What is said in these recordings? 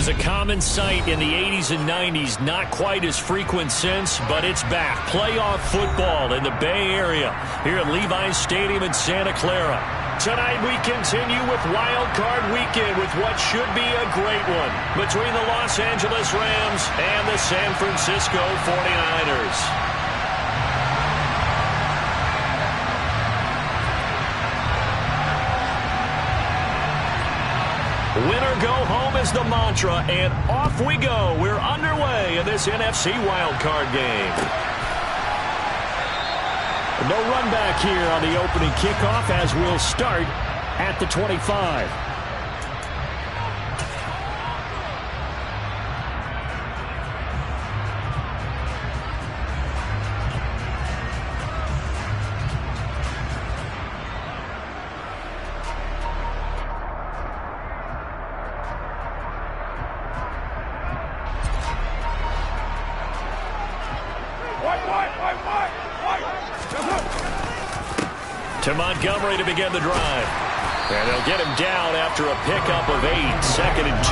was a common sight in the 80s and 90s. Not quite as frequent since, but it's back. Playoff football in the Bay Area here at Levi's Stadium in Santa Clara. Tonight we continue with Wild Card Weekend with what should be a great one between the Los Angeles Rams and the San Francisco 49ers. Winner go home is the mantra, and off we go. We're underway in this NFC wildcard game. No run back here on the opening kickoff as we'll start at the 25. To Montgomery to begin the drive. And they'll get him down after a pickup of 8, 2nd and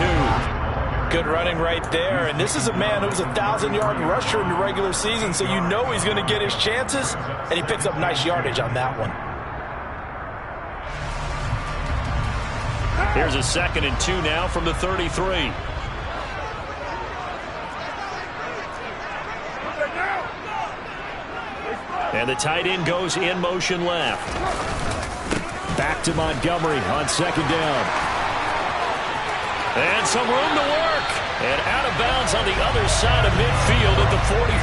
2. Good running right there. And this is a man who was a 1,000-yard rusher in the regular season, so you know he's going to get his chances. And he picks up nice yardage on that one. Here's a 2nd and 2 now from the 33. And the tight end goes in motion left. Back to Montgomery on 2nd down. And some room to work. And out of bounds on the other side of midfield at the 45.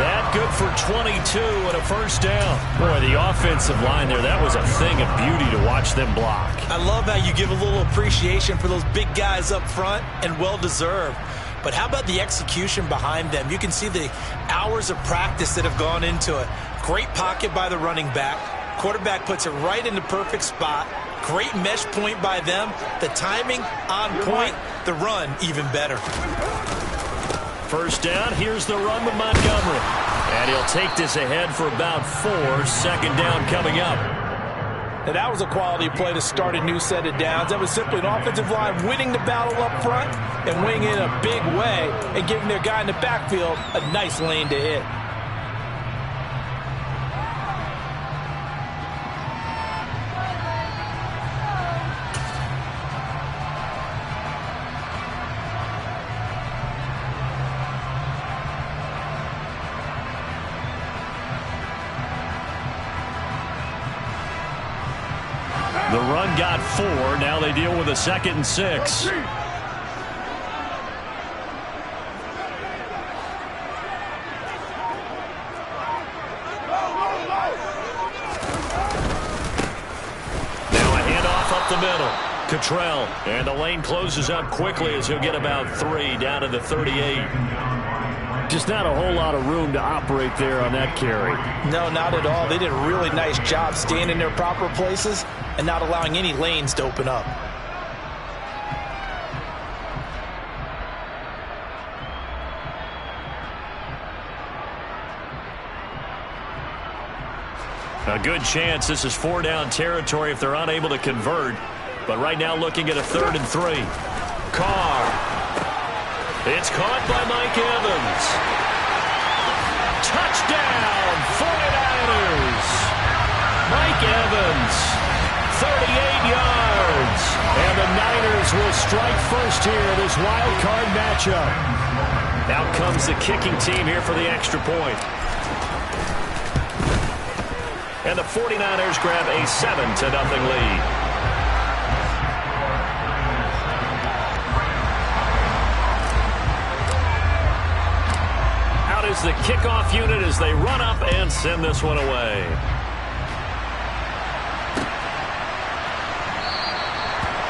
That good for 22 and a first down. Boy, the offensive line there, that was a thing of beauty to watch them block. I love how you give a little appreciation for those big guys up front, and well-deserved. But how about the execution behind them? You can see the hours of practice that have gone into it. Great pocket by the running back. Quarterback puts it right in the perfect spot. Great mesh point by them. The timing on point. The run even better. First down. Here's the run with Montgomery. And he'll take this ahead for about 4. 2nd down coming up. Now that was a quality play to start a new set of downs. That was simply an offensive line winning the battle up front and winning it in a big way and giving their guy in the backfield a nice lane to hit. The run got 4. Now they deal with a 2nd and 6. Now a handoff up the middle. Cottrell. And the lane closes up quickly as he'll get about 3 down to the 38. Just not a whole lot of room to operate there on that carry. No, not at all. They did a really nice job staying in their proper places and not allowing any lanes to open up. A good chance this is 4-down territory if they're unable to convert. But right now looking at a 3rd and 3. Carr. It's caught by Mike Evans. Touchdown, 49ers. Mike Evans, 38 yards. And the Niners will strike first here in this wild card matchup. Out comes the kicking team here for the extra point. And the 49ers grab a 7-0 lead. Is the kickoff unit as they run up and send this one away.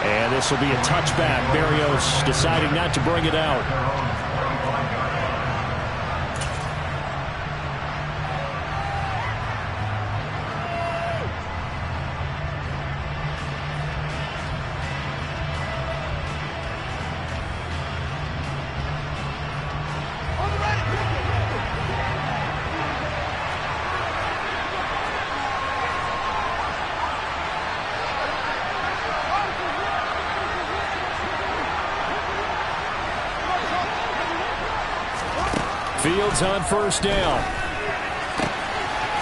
And this will be a touchback. Berrios deciding not to bring it out. Fields on first down.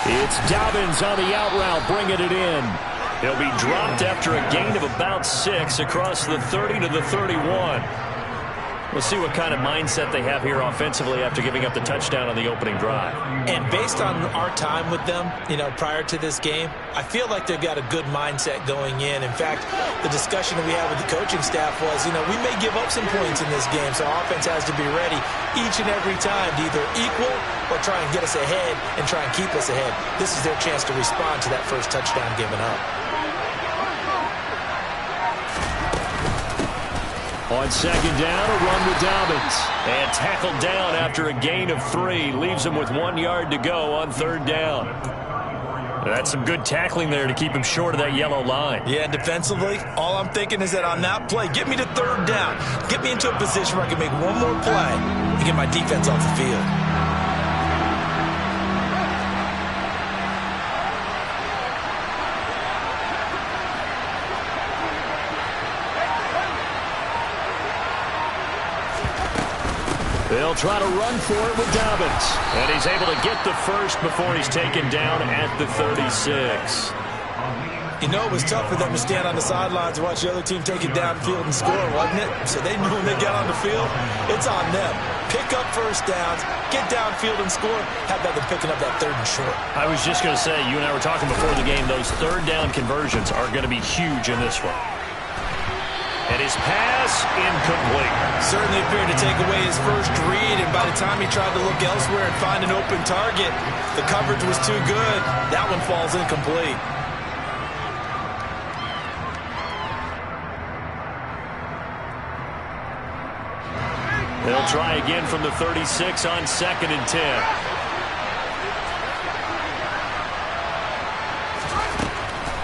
It's Dobbins on the out route, bringing it in. He'll be dropped after a gain of about 6 across the 30 to the 31. We'll see what kind of mindset they have here offensively after giving up the touchdown on the opening drive. And based on our time with them, prior to this game, I feel like they've got a good mindset going in. In fact, the discussion that we had with the coaching staff was, we may give up some points in this game, so our offense has to be ready each and every time to either equal or try and get us ahead and try and keep us ahead. This is their chance to respond to that first touchdown given up. On second down, a run with Dobbins. And tackled down after a gain of 3. Leaves him with 1 yard to go on third down. That's some good tackling there to keep him short of that yellow line. Yeah, defensively, all I'm thinking is that on that play, get me to third down. Get me into a position where I can make one more play and get my defense off the field. They'll try to run for it with Dobbins. And he's able to get the first before he's taken down at the 36. It was tough for them to stand on the sidelines and watch the other team take it downfield and score, wasn't it? So they knew when they got on the field, it's on them. Pick up first downs, get downfield and score. How about them picking up that third and short? I was just going to say, you and I were talking before the game, those third down conversions are going to be huge in this one. And his pass, incomplete. Certainly appeared to take away his first read, and by the time he tried to look elsewhere and find an open target, the coverage was too good. That one falls incomplete. They'll try again from the 36 on 2nd and 10.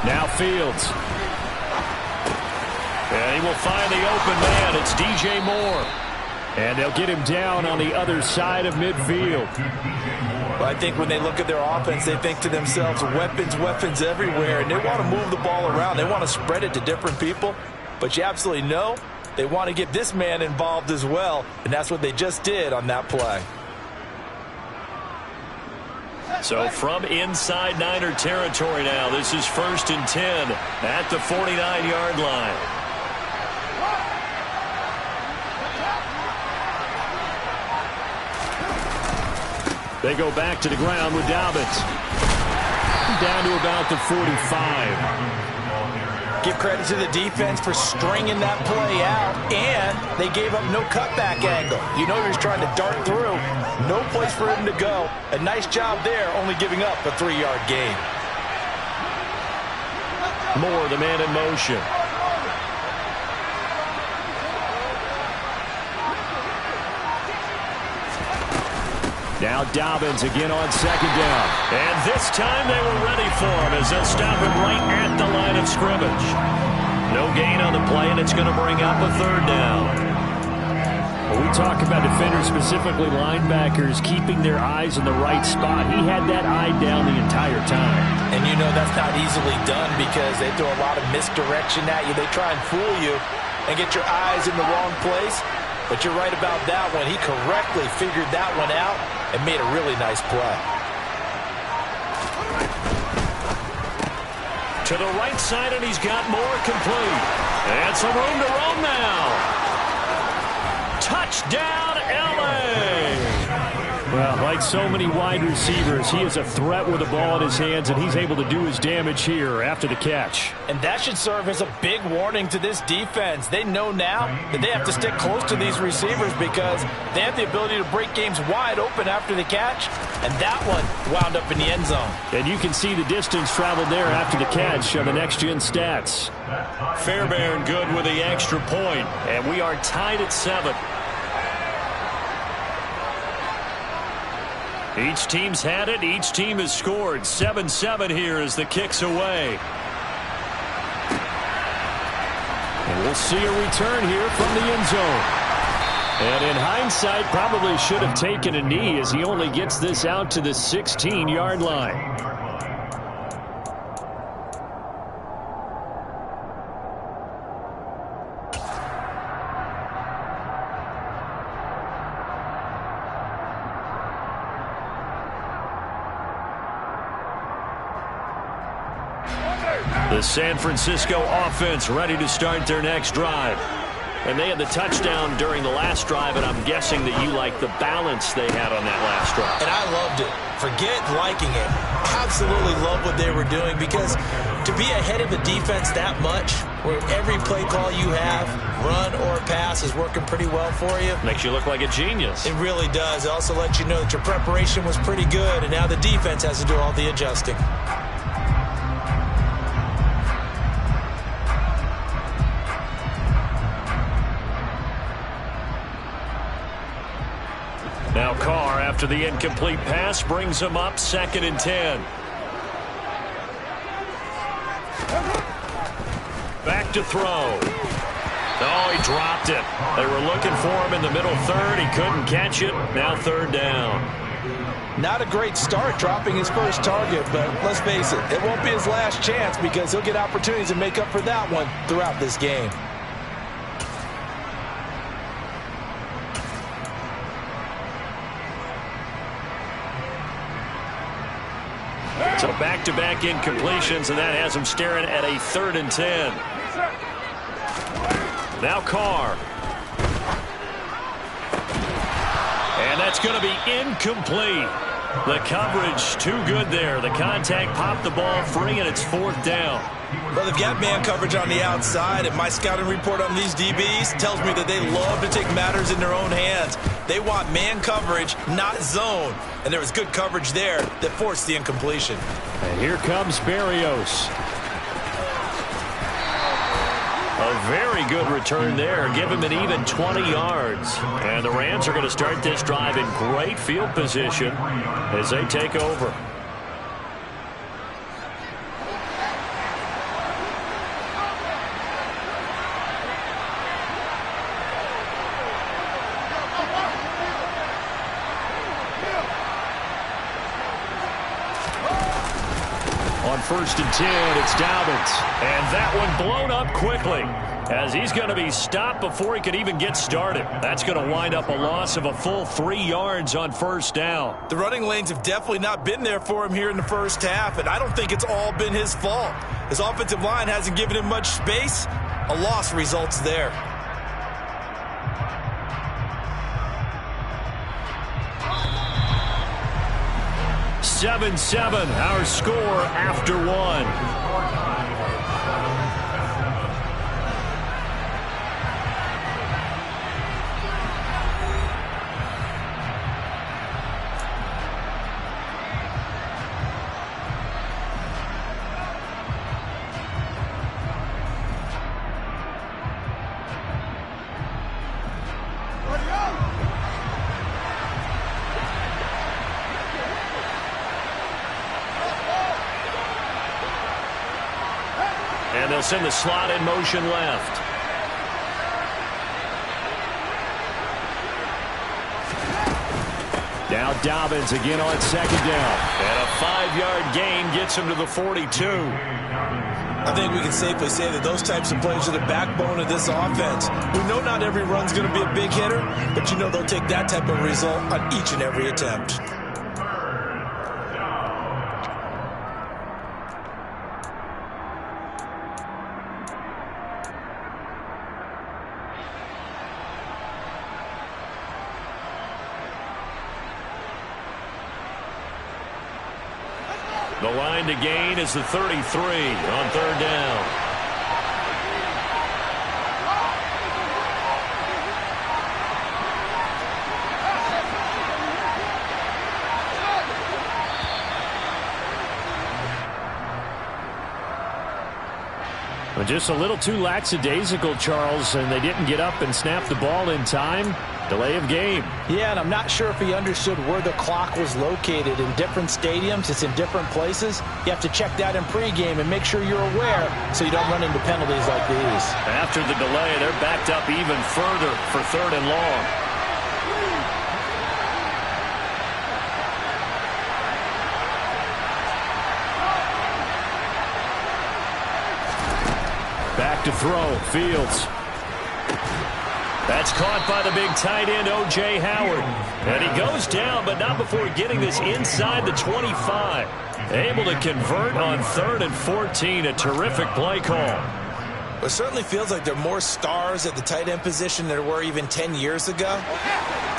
Now Fields. And he will find the open man. It's DJ Moore. And they'll get him down on the other side of midfield. Well, I think when they look at their offense, they think to themselves, weapons, weapons everywhere. And they want to move the ball around. They want to spread it to different people. But you absolutely know they want to get this man involved as well. And that's what they just did on that play. So from inside Niner territory now, this is 1st and 10 at the 49-yard line. They go back to the ground with Dobbins. Down to about the 45. Give credit to the defense for stringing that play out, and they gave up no cutback angle. He was trying to dart through. No place for him to go. A nice job there, only giving up a 3-yard gain. Moore, the man in motion. Now Dobbins again on second down. And this time they were ready for him as they'll stop him right at the line of scrimmage. No gain on the play, and it's going to bring up a third down. When we talk about defenders, specifically linebackers, keeping their eyes in the right spot, he had that eye down the entire time. And that's not easily done because they throw a lot of misdirection at you. They try and fool you and get your eyes in the wrong place. But you're right about that one. He correctly figured that one out and made a really nice play. To the right side, and he's got more complete. And some room to roam now. Touchdown, L.A. Well, like so many wide receivers, he is a threat with the ball in his hands, and he's able to do his damage here after the catch. And that should serve as a big warning to this defense. They know now that they have to stick close to these receivers because they have the ability to break games wide open after the catch, and that one wound up in the end zone. And you can see the distance traveled there after the catch on the next-gen stats. Fairbairn good with the extra point, and we are tied at 7. Each team's had it. Each team has scored. 7-7 here as the kick's away. And we'll see a return here from the end zone. And in hindsight, probably should have taken a knee as he only gets this out to the 16-yard line. The San Francisco offense ready to start their next drive. And they had the touchdown during the last drive, and I'm guessing that you like the balance they had on that last drive. And I loved it. Forget liking it. Absolutely love what they were doing, because to be ahead of a defense that much, where every play call you have, run or pass, is working pretty well for you. Makes you look like a genius. It really does. It also lets you know that your preparation was pretty good, and now the defense has to do all the adjusting. Now Carr, after the incomplete pass, brings him up 2nd and 10. Back to throw. Oh, he dropped it. They were looking for him in the middle third. He couldn't catch it. Now 3rd down. Not a great start dropping his first target, but let's face it, it won't be his last chance, because he'll get opportunities to make up for that one throughout this game. So back-to-back incompletions, and that has him staring at a 3rd and 10. Now Carr. And that's going to be incomplete. The coverage too good there. The contact popped the ball free, and it's 4th down. Well, they've got man coverage on the outside, and my scouting report on these DBs tells me that they love to take matters in their own hands. They want man coverage, not zone. And there was good coverage there that forced the incompletion. And here comes Berrios. A very good return there. Give him an even 20 yards. And the Rams are going to start this drive in great field position as they take over. On 1st and 10, it's Dawgbalz. And that one blown up quickly, as he's going to be stopped before he could even get started. That's going to wind up a loss of a full 3 yards on 1st down. The running lanes have definitely not been there for him here in the first half, and I don't think it's all been his fault. His offensive line hasn't given him much space. A loss results there. "7-7", our score after 1. And they'll send the slot in motion left. Now Dawgbalz again on 2nd down. And a 5-yard gain gets him to the 42. I think we can safely say that those types of plays are the backbone of this offense. We know not every run's going to be a big hitter, but you know they'll take that type of result on each and every attempt. The line to gain is the 33 on 3rd down. Well, just a little too lackadaisical, Charles, and they didn't get up and snap the ball in time. Delay of game. Yeah, and I'm not sure if he understood where the clock was located. In different stadiums, it's in different places. You have to check that in pregame and make sure you're aware so you don't run into penalties like these. After the delay, they're backed up even further for 3rd and long. Back to throw, Fields. That's caught by the big tight end, O.J. Howard. And he goes down, but not before getting this inside the 25. Able to convert on 3rd and 14. A terrific play call. It certainly feels like there are more stars at the tight end position than there were even 10 years ago.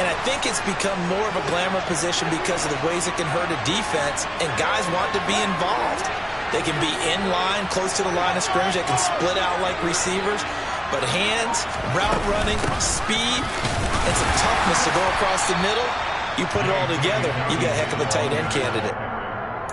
And I think it's become more of a glamour position because of the ways it can hurt a defense, and guys want to be involved. They can be in line, close to the line of scrimmage. They can split out like receivers. But hands, route running, speed, and some toughness to go across the middle, you put it all together, you got a heck of a tight end candidate.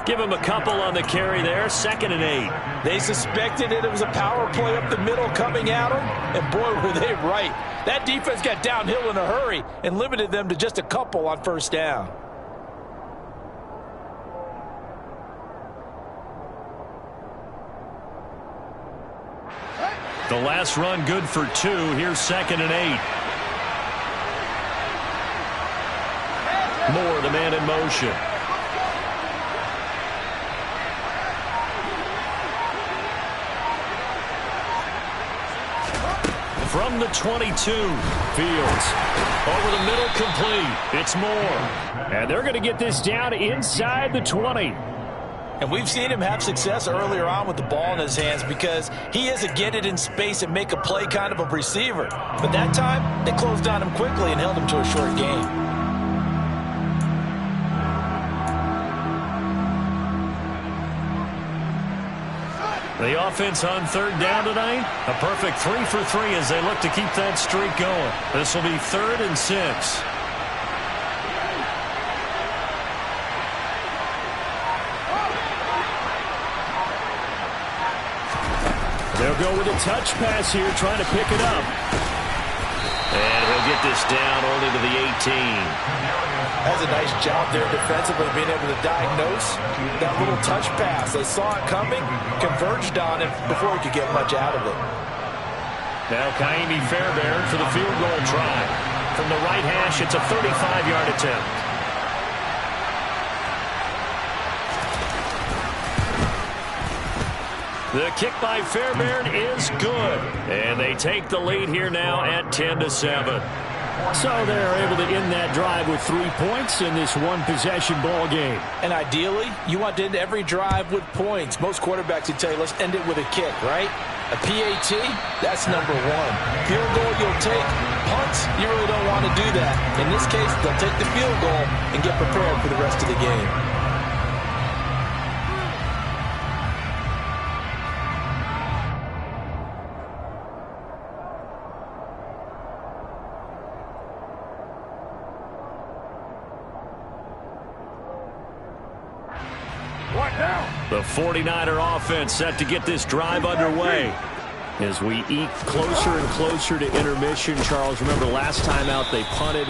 Give him a couple on the carry there, 2nd and 8. They suspected it was a power play up the middle coming at them, and boy, were they right. That defense got downhill in a hurry and limited them to just a couple on 1st down. The last run good for 2. Here's 2nd and 8. Moore, the man in motion. From the 22, Fields. Over the middle, complete. It's Moore. And they're going to get this down inside the 20. And we've seen him have success earlier on with the ball in his hands because he is a get it in space and make a play kind of a receiver. But that time, they closed on him quickly and held him to a short gain. The offense on 3rd down tonight, a perfect 3 for 3 as they look to keep that streak going. This will be 3rd and 6. They'll go with a touch pass here, trying to pick it up. And he'll get this down only to the 18. That's a nice job there defensively, being able to diagnose that little touch pass. They saw it coming, converged on him before he could get much out of it. Now Kaimi Fairbairn for the field goal try. From the right hash, it's a 35-yard attempt. The kick by Fairbairn is good. And they take the lead here now at 10-7. So they're able to end that drive with 3 points in this one-possession ball game. And ideally, you want to end every drive with points. Most quarterbacks would tell you, let's end it with a kick, right? A PAT, that's number 1. Field goal you'll take. Punts, you really don't want to do that. In this case, they'll take the field goal and get prepared for the rest of the game. The 49er offense set to get this drive underway. As we eke closer and closer to intermission, Charles, remember last time out they punted.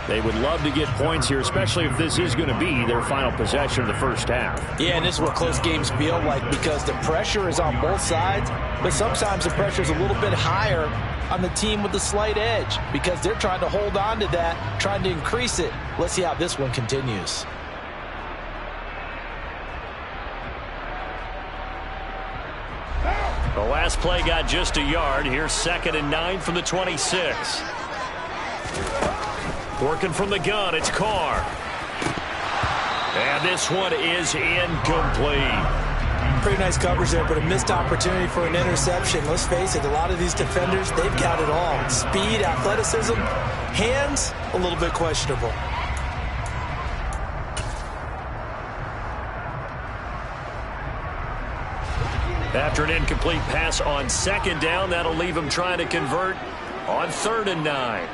They would love to get points here, especially if this is going to be their final possession of the first half. Yeah, and this is what close games feel like because the pressure is on both sides, but sometimes the pressure is a little bit higher on the team with the slight edge because they're trying to hold on to that, trying to increase it. Let's see how this one continues. The last play got just a yard. Here's 2nd and 9 from the 26. Working from the gun, it's Carr. And this one is incomplete. Pretty nice coverage there, but a missed opportunity for an interception. Let's face it, a lot of these defenders, they've got it all. Speed, athleticism, hands, a little bit questionable. After an incomplete pass on 2nd down, that'll leave him trying to convert on 3rd and 9.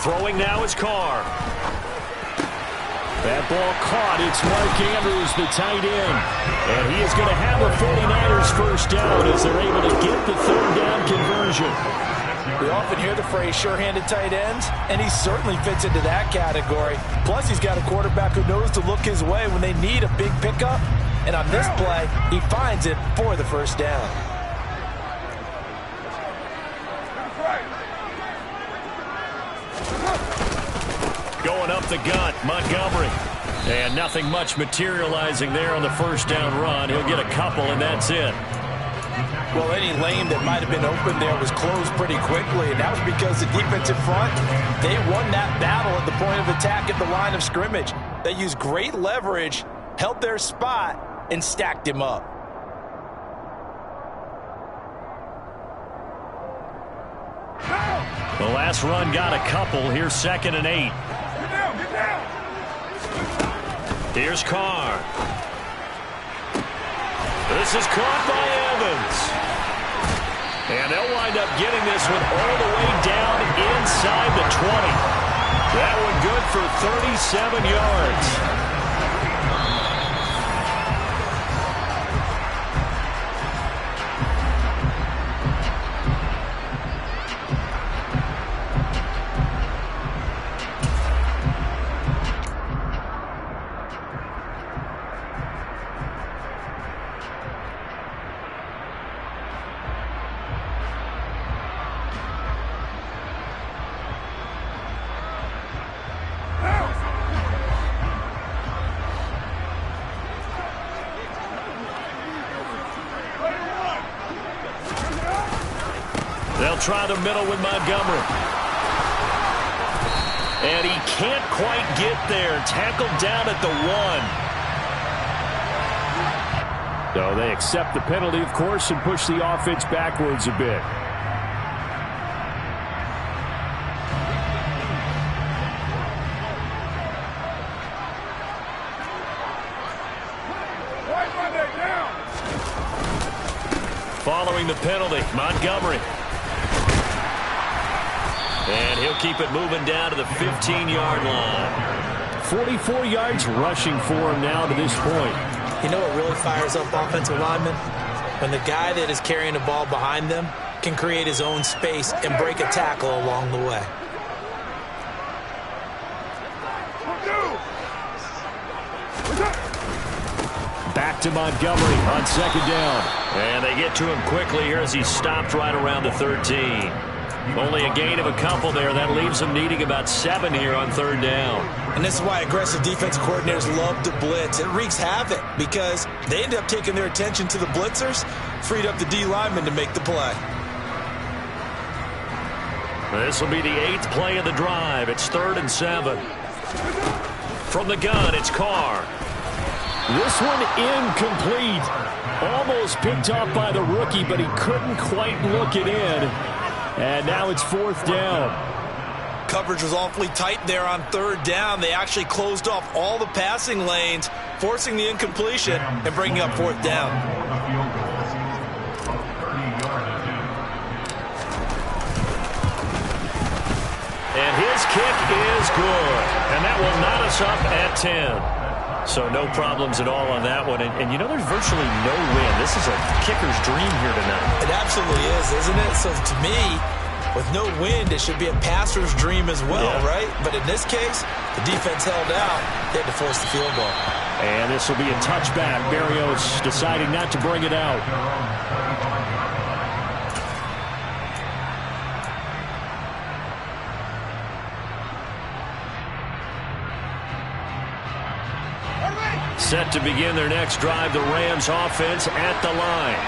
Throwing now is Carr. That ball caught. It's Mark Andrews, the tight end. And he is going to have the 49ers first down as they're able to get the 3rd down conversion. We often hear the phrase sure-handed tight ends, and he certainly fits into that category. Plus, he's got a quarterback who knows to look his way when they need a big pickup. And on this play, he finds it for the first down. Going up the gut, Montgomery. And nothing much materializing there on the first down run. He'll get a couple, and that's it. Well, any lane that might have been open there was closed pretty quickly, and that was because the defensive front, they won that battle at the point of attack at the line of scrimmage. They used great leverage, held their spot, and stacked him up. The last run got a couple. Here's 2nd and 8. Here's Carr. This is caught by Evans. And they'll wind up getting this one all the way down inside the 20. That one good for 37 yards. They'll try the middle with Montgomery. And he can't quite get there. Tackled down at the 1. So they accept the penalty, of course, and push the offense backwards a bit. Following the penalty, Montgomery. And he'll keep it moving down to the 15-yard line. 44 yards rushing for him now to this point. You know what really fires up offensive linemen? When the guy that is carrying the ball behind them can create his own space and break a tackle along the way. Back to Montgomery on 2nd down. And they get to him quickly here as he stopped right around the 13. Only a gain of a couple there. That leaves them needing about 7 here on 3rd down. And this is why aggressive defensive coordinators love to blitz. It wreaks havoc because they end up taking their attention to the blitzers, freed up the D lineman to make the play. This will be the 8th play of the drive. It's 3rd and 7. From the gun, it's Carr. This one incomplete. Almost picked off by the rookie, but he couldn't quite look it in. And now it's 4th down. Coverage was awfully tight there on 3rd down. They actually closed off all the passing lanes, forcing the incompletion and bringing up 4th down. And his kick is good. And that will knot us up at 10. So no problems at all on that one. And you know, there's virtually no win. This is a kicker's dream here tonight. It absolutely is, isn't it? So to me, with no wind, it should be a passer's dream as well, right? But in this case, the defense held out. They had to force the field goal. And this will be a touchback. Berrios deciding not to bring it out. Set to begin their next drive, the Rams offense at the line.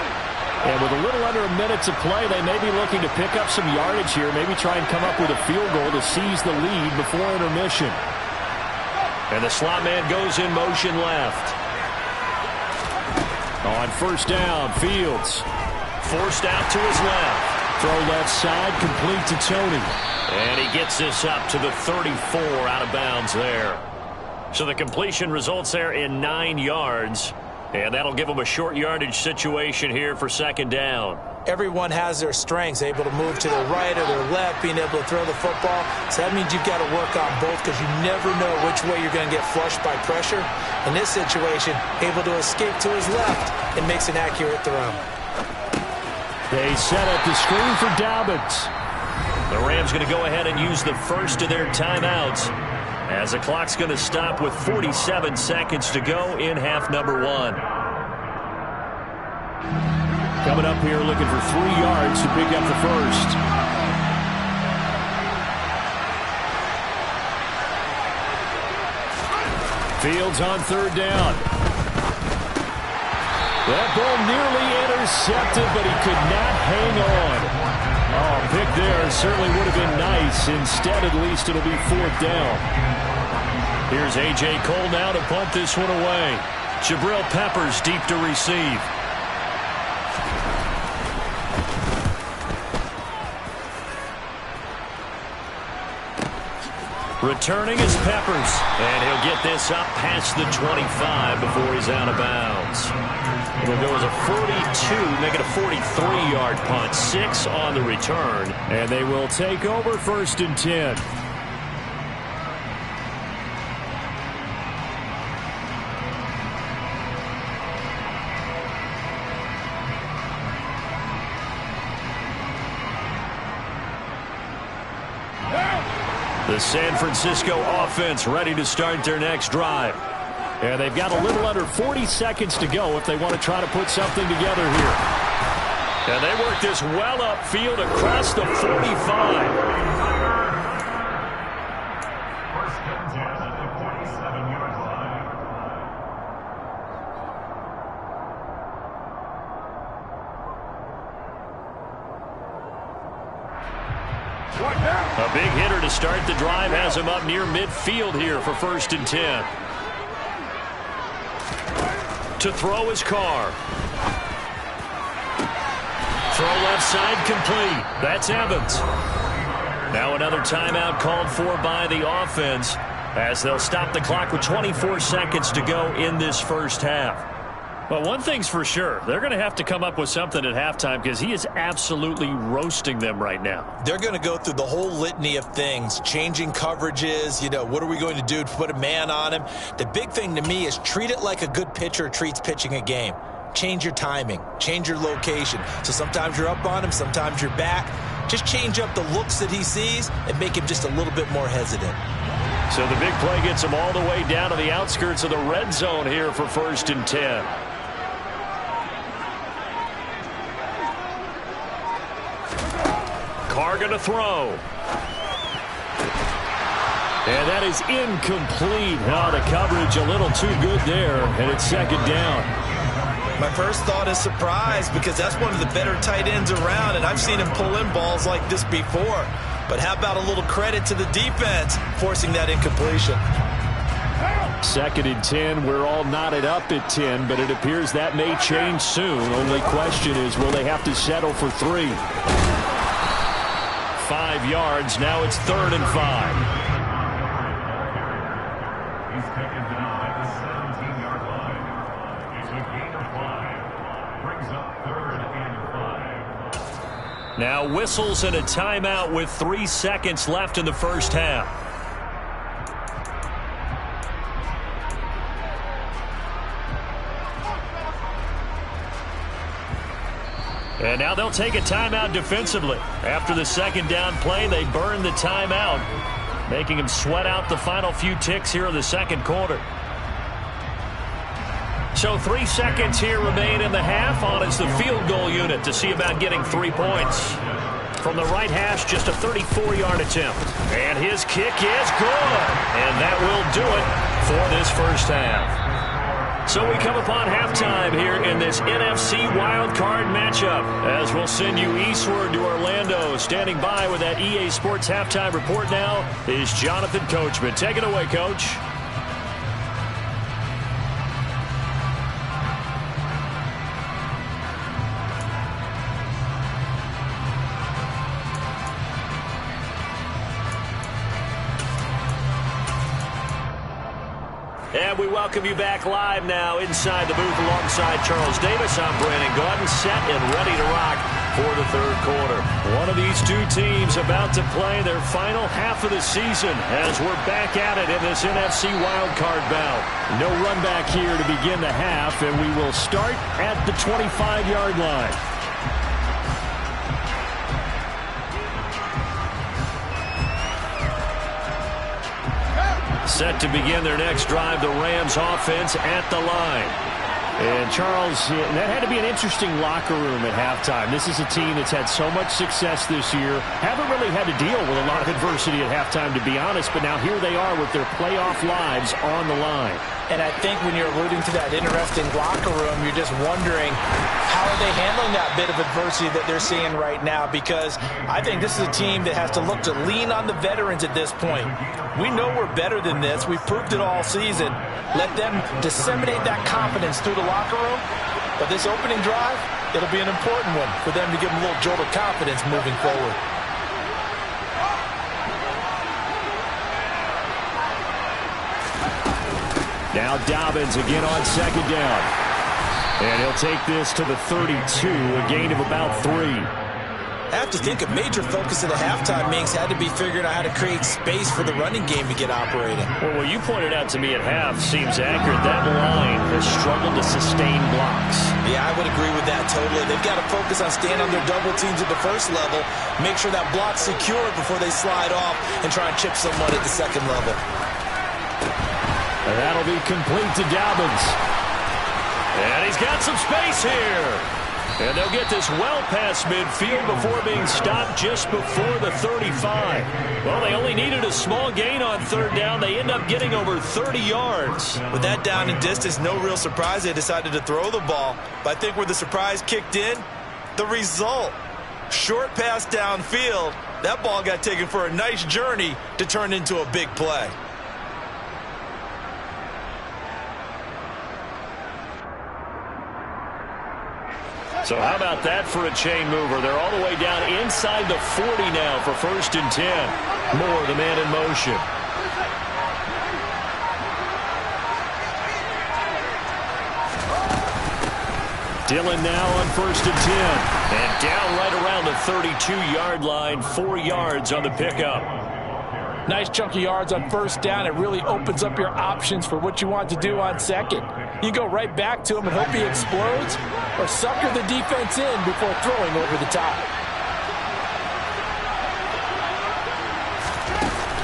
And with a little under a minute to play, they may be looking to pick up some yardage here, maybe try and come up with a field goal to seize the lead before intermission. And the slot man goes in motion left. On 1st down, Fields. Forced out to his left. Throw left side, complete to Tony. And he gets this up to the 34, out of bounds there. So the completion results there in 9 yards. And that'll give them a short yardage situation here for 2nd down. Everyone has their strengths, able to move to their right or their left, being able to throw the football. So that means you've got to work on both because you never know which way you're going to get flushed by pressure. In this situation, able to escape to his left and makes an accurate throw. They set up the screen for Dawgbalz. The Rams going to go ahead and use the first of their timeouts, as the clock's going to stop with 47 seconds to go in half number 1. Coming up here looking for 3 yards to pick up the first. Fields on third down. That ball nearly intercepted, but he could not hang on. Oh, pick there certainly would have been nice. Instead, at least it'll be fourth down. Here's A.J. Cole now to punt this one away. Jabril Peppers deep to receive. Returning is Peppers, and he'll get this up past the 25 before he's out of bounds. It'll go as a 42, make it a 43-yard punt, 6 on the return. And they will take over 1st and 10. The San Francisco offense ready to start their next drive. And they've got a little under 40 seconds to go if they want to try to put something together here. And they work this well upfield across the 45. A big hitter to start the drive has him up near midfield here for 1st and 10. To throw his Carr. Throw left side complete. That's Evans. Now another timeout called for by the offense as they'll stop the clock with 24 seconds to go in this first half. Well, one thing's for sure. They're going to have to come up with something at halftime because he is absolutely roasting them right now. They're going to go through the whole litany of things, changing coverages, what are we going to do to put a man on him? The big thing to me is treat it like a good pitcher treats pitching a game. Change your timing, change your location. So sometimes you're up on him, sometimes you're back. Just change up the looks that he sees and make him just a little bit more hesitant. So the big play gets him all the way down to the outskirts of the red zone here for 1st and 10. Carr going to throw. And that is incomplete. Oh, the coverage a little too good there, and it's 2nd down. My first thought is surprise because that's one of the better tight ends around, and I've seen him pull in balls like this before. But how about a little credit to the defense forcing that incompletion? 2nd and 10. We're all knotted up at 10, but it appears that may change soon. Only question is, will they have to settle for 3? 5 yards. Now it's 3rd and 5. He's taken down at the 17-yard line. It's a gain of 5. Brings up 3rd and 5. Now whistles and a timeout with 3 seconds left in the first half. And now they'll take a timeout defensively. After the 2nd down play, they burn the timeout, making him sweat out the final few ticks here in the 2nd quarter. So 3 seconds here remain in the half. On is the field goal unit to see about getting 3 points. From the right hash, just a 34-yard attempt. And his kick is good. And that will do it for this first half. So we come upon halftime here in this NFC wildcard matchup as we'll send you eastward to Orlando. Standing by with that EA Sports halftime report now is Jonathan Coachman. Take it away, Coach. And we welcome you back live now inside the booth alongside Charles Davis. I'm Brandon Gordon, set and ready to rock for the 3rd quarter. One of these two teams about to play their final half of the season as we're back at it in this NFC wildcard bout. No run back here to begin the half, and we will start at the 25-yard line. Set to begin their next drive, the Rams offense at the line. And, Charles, that had to be an interesting locker room at halftime. This is a team that's had so much success this year. Haven't really had to deal with a lot of adversity at halftime, to be honest, but now here they are with their playoff lives on the line. And I think when you're alluding to that interesting locker room, you're just wondering how are they handling that bit of adversity that they're seeing right now, because I think this is a team that has to look to lean on the veterans at this point. We know we're better than this. We've proved it all season. Let them disseminate that confidence through the locker room. But this opening drive, it'll be an important one for them to give them a little jolt of confidence moving forward. Now Dobbins again on second down. And he'll take this to the 32, a gain of about 3. I have to think a major focus of the halftime Minks had to be figuring out how to create space for the running game to get operating. Well, what you pointed out to me at half seems accurate. That line has struggled to sustain blocks. Yeah, I would agree with that totally. They've got to focus on staying on their double teams at the first level, make sure that block's secured before they slide off and try and chip someone at the second level. And that'll be complete to Dawgbalz. And he's got some space here. And they'll get this well past midfield before being stopped just before the 35. Well, they only needed a small gain on third down. They end up getting over 30 yards. With that down and distance, no real surprise they decided to throw the ball. But I think where the surprise kicked in, the result. Short pass downfield. That ball got taken for a nice journey to turn into a big play. So how about that for a chain mover? They're all the way down inside the 40 now for 1st and 10. Moore, the man in motion. Dillon now on 1st and 10. And down right around the 32-yard line, 4 yards on the pickup. Nice chunk of yards on first down. It really opens up your options for what you want to do on second. You go right back to him and hope he explodes, or sucker the defense in before throwing over the top.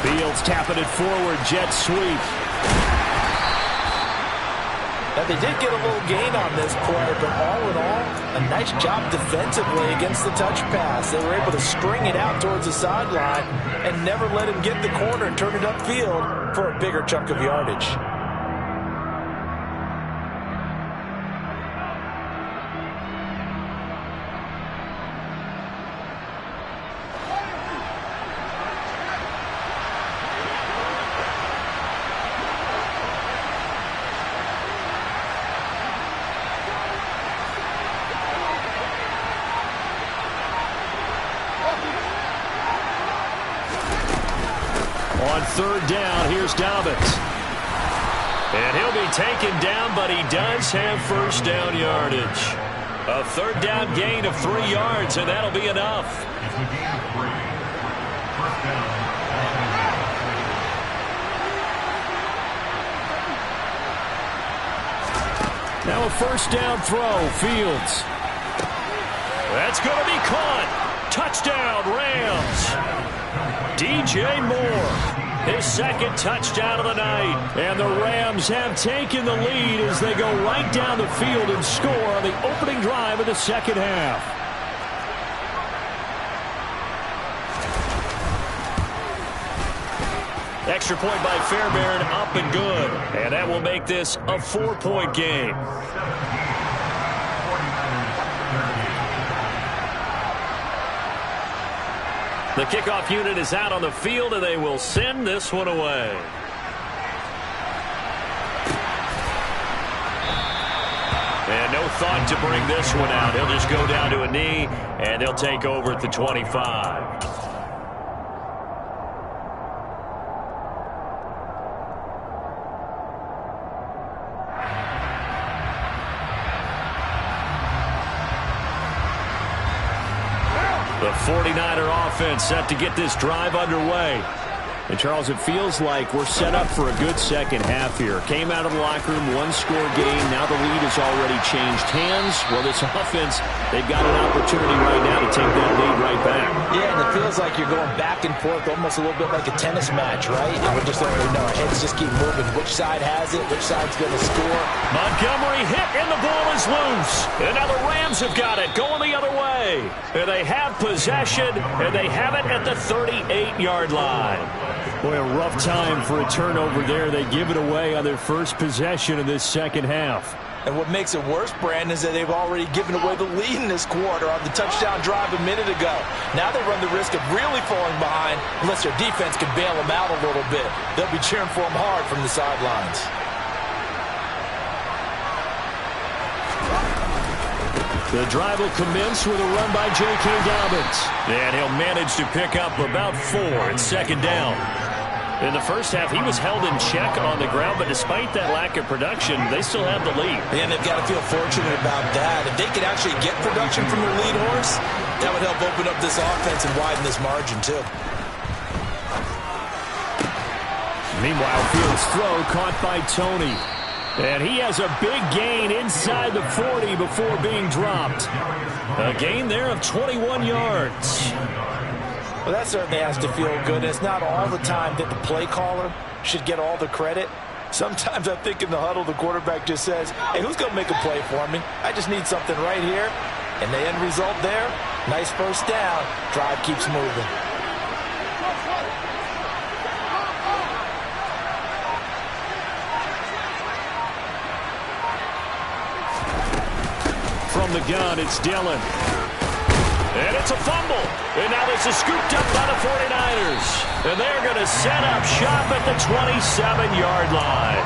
Fields tapping it forward, jet sweep. Now, they did get a little gain on this play, but all in all, a nice job defensively against the touch pass. They were able to string it out towards the sideline and never let him get the corner and turn it upfield for a bigger chunk of yardage. On third down, here's Dawgbalz. And he'll be taken down, but he does have first down yardage. A third down gain of 3 yards, and that'll be enough. It's a gain of 3. First down. Now a first down throw, Fields. That's going to be caught. Touchdown, Rams. DJ Moore, his second touchdown of the night. And the Rams have taken the lead as they go right down the field and score on the opening drive of the second half. Extra point by Fairbairn, up and good. And that will make this a 4-point game. The kickoff unit is out on the field, and they will send this one away. And no thought to bring this one out. He'll just go down to a knee, and they'll take over at the 25. The 49er offense set to get this drive underway. And, Charles, it feels like we're set up for a good second half here. Came out of the locker room, one-score game. Now the lead has already changed hands. Well, this offense, they've got an opportunity right now to take that lead right back. Yeah, and it feels like you're going back and forth, almost a little bit like a tennis match, right? And we're just letting you know, our heads just keep moving. Which side has it? Which side's going to score? Montgomery hit, and the ball is loose. And now the Rams have got it, going the other way. And they have possession, and they have it at the 38-yard line. Boy, a rough time for a turnover there. They give it away on their first possession of this second half. And what makes it worse, Brandon, is that they've already given away the lead in this quarter on the touchdown drive a minute ago. Now they run the risk of really falling behind unless their defense can bail them out a little bit. They'll be cheering for them hard from the sidelines. The drive will commence with a run by J.K. Dobbins. And he'll manage to pick up about 4 at second down. In the first half, he was held in check on the ground, but despite that lack of production, they still have the lead. And they've got to feel fortunate about that. If they could actually get production from their lead horse, that would help open up this offense and widen this margin, too. Meanwhile, Fields' throw caught by Tony. And he has a big gain inside the 40 before being dropped. A gain there of 21 yards. Well, that certainly has to feel good. It's not all the time that the play caller should get all the credit. Sometimes I think in the huddle, the quarterback just says, hey, who's going to make a play for me? I just need something right here. And the end result there, nice first down. Drive keeps moving. From the gun, it's Dillon. And it's a fumble. And now this is scooped up by the 49ers. And they're going to set up shop at the 27-yard line.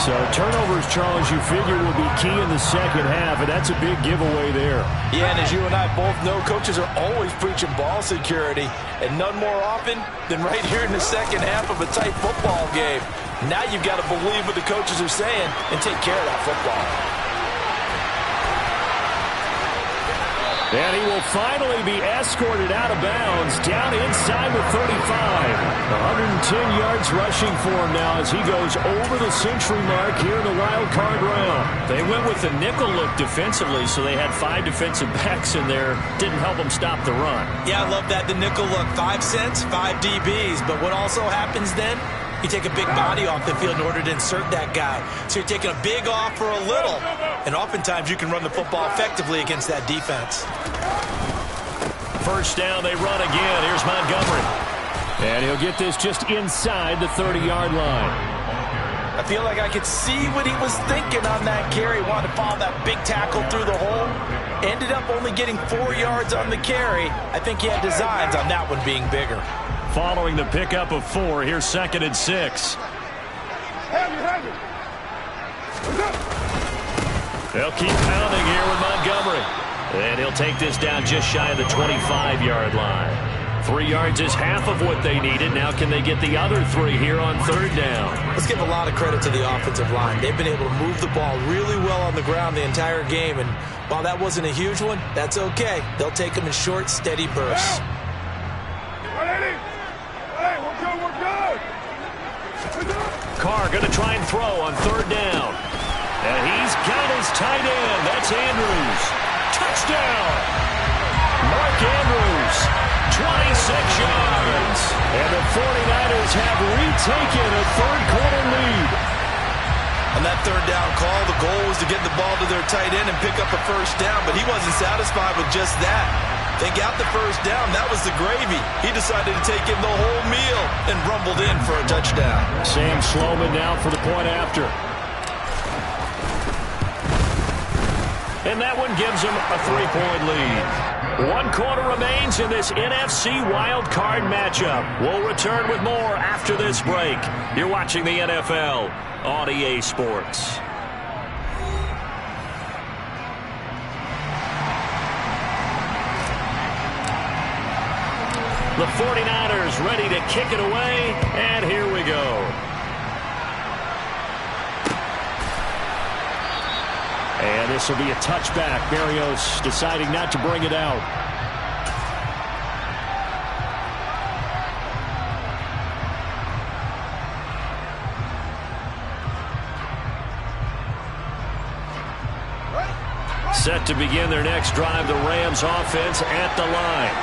So turnovers, Charles, you figure will be key in the second half, and that's a big giveaway there. Yeah, and as you and I both know, coaches are always preaching ball security, and none more often than right here in the second half of a tight football game. Now you've got to believe what the coaches are saying and take care of that football. And he will finally be escorted out of bounds down inside the 35. 110 yards rushing for him now as he goes over the century mark here in the wild card round. They went with the nickel look defensively, so they had 5 defensive backs in there. Didn't help them stop the run. Yeah, I love that, the nickel look. 5 cents, 5 DBs. But what also happens then? You take a big body off the field in order to insert that guy. So you're taking a big off for a little. And oftentimes you can run the football effectively against that defense. First down, they run again. Here's Montgomery. And he'll get this just inside the 30-yard line. I feel like I could see what he was thinking on that carry. Wanted to follow that big tackle through the hole. Ended up only getting 4 yards on the carry. I think he had designs on that one being bigger. Following the pickup of 4, here's 2nd and 6. They'll keep pounding here with Montgomery. And he'll take this down just shy of the 25-yard line. 3 yards is half of what they needed. Now can they get the other 3 here on 3rd down? Let's give a lot of credit to the offensive line. They've been able to move the ball really well on the ground the entire game. And while that wasn't a huge one, that's okay. They'll take them in short, steady bursts. Carr going to try and throw on 3rd down. And he's got his tight end. That's Andrews. Touchdown! Mark Andrews, 26 yards. And the 49ers have retaken a third-quarter lead. On that 3rd down call, the goal was to get the ball to their tight end and pick up a first down, but he wasn't satisfied with just that. They got the first down. That was the gravy. He decided to take in the whole meal and rumbled in for a touchdown. Sam Sloman now for the point after. And that one gives them a 3-point lead. 1 quarter remains in this NFC wild card matchup. We'll return with more after this break. You're watching the NFL on EA Sports. The 49ers ready to kick it away, and here we go. And this will be a touchback. Berrios deciding not to bring it out. Set to begin their next drive, the Rams offense at the line.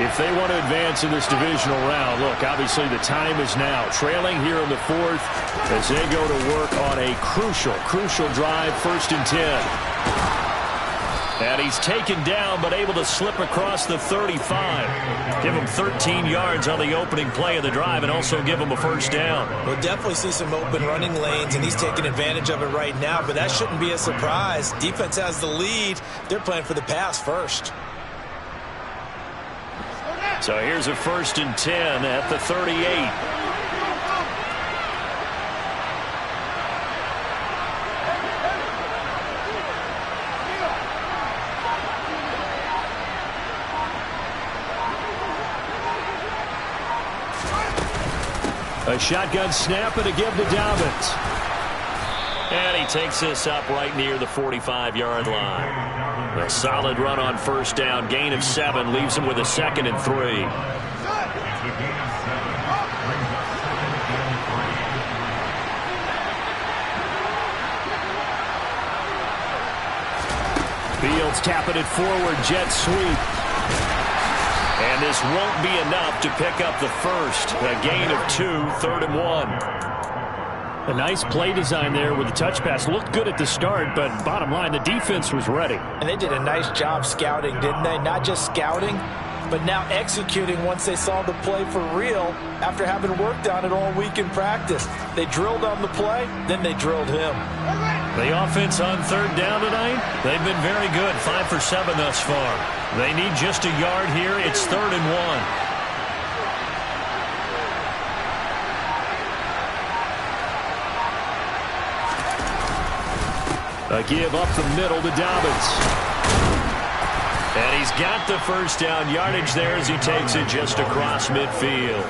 If they want to advance in this divisional round, look, obviously the time is now. Trailing here in the fourth as they go to work on a crucial drive, 1st and 10. And he's taken down, but able to slip across the 35. Give him 13 yards on the opening play of the drive and also give him a 1st down. We'll definitely see some open running lanes, and he's taking advantage of it right now, but that shouldn't be a surprise. Defense has the lead. They're playing for the pass first. So here's a 1st and 10 at the 38. A shotgun snap and a give to Dawgbalz. And he takes this up right near the 45-yard line. A solid run on 1st down. Gain of 7 leaves him with a 2nd and 3. Fields tapping it forward. Jet sweep. And this won't be enough to pick up the 1st. A gain of 2, 3rd and 1. A nice play design there with the touch pass. Looked good at the start, but bottom line, the defense was ready. And they did a nice job scouting, didn't they? Not just scouting, but now executing once they saw the play for real after having worked on it all week in practice. They drilled on the play, then they drilled him. The offense on 3rd down tonight, they've been very good. 5 for 7 thus far. They need just a yard here. It's 3rd and 1. A give up the middle to Dawgbalz. And he's got the 1st down yardage there as he takes it just across midfield.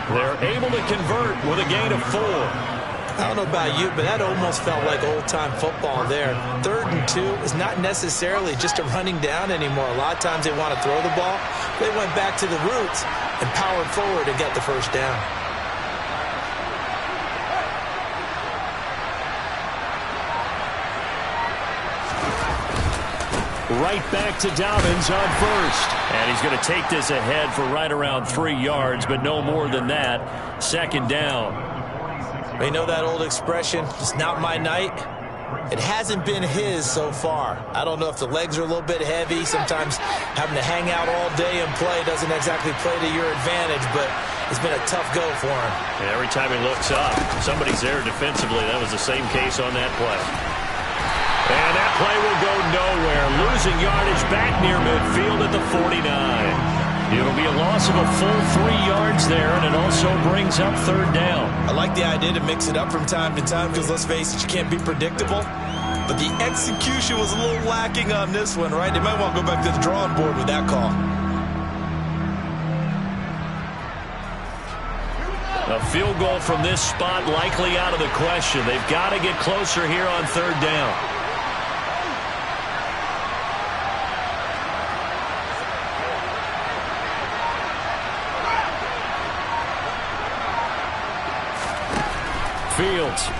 They're able to convert with a gain of 4. I don't know about you, but that almost felt like old-time football there. 3rd and 2 is not necessarily just a running down anymore. A lot of times they want to throw the ball. They went back to the roots and powered forward and got the 1st down. Right back to Dawgbalz on 1st. And he's going to take this ahead for right around 3 yards, but no more than that. 2nd down. You know that old expression, it's not my night? It hasn't been his so far. I don't know if the legs are a little bit heavy. Sometimes having to hang out all day and play doesn't exactly play to your advantage, but it's been a tough go for him. And every time he looks up, somebody's there defensively. That was the same case on that play. And that play will go nowhere. Losing yardage back near midfield at the 49. It'll be a loss of a full 3 yards there, and it also brings up 3rd down. I like the idea to mix it up from time to time because, let's face it, you can't be predictable. But the execution was a little lacking on this one, right? They might want to go back to the drawing board with that call. A field goal from this spot likely out of the question. They've got to get closer here on 3rd down. Fields.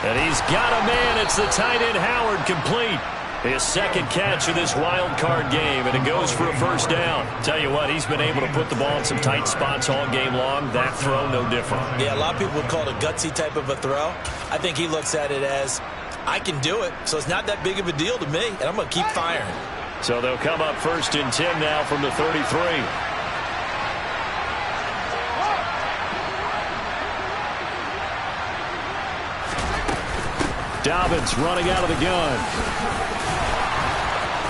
And he's got a man. It's the tight end Howard, complete. His 2nd catch of this wild card game, and it goes for a 1st down. Tell you what, he's been able to put the ball in some tight spots all game long. That throw, no different. Yeah, a lot of people would call it a gutsy type of a throw. I think he looks at it as, I can do it, so it's not that big of a deal to me, and I'm going to keep firing. So they'll come up 1st and 10 now from the 33. Dawgbalz running out of the gun.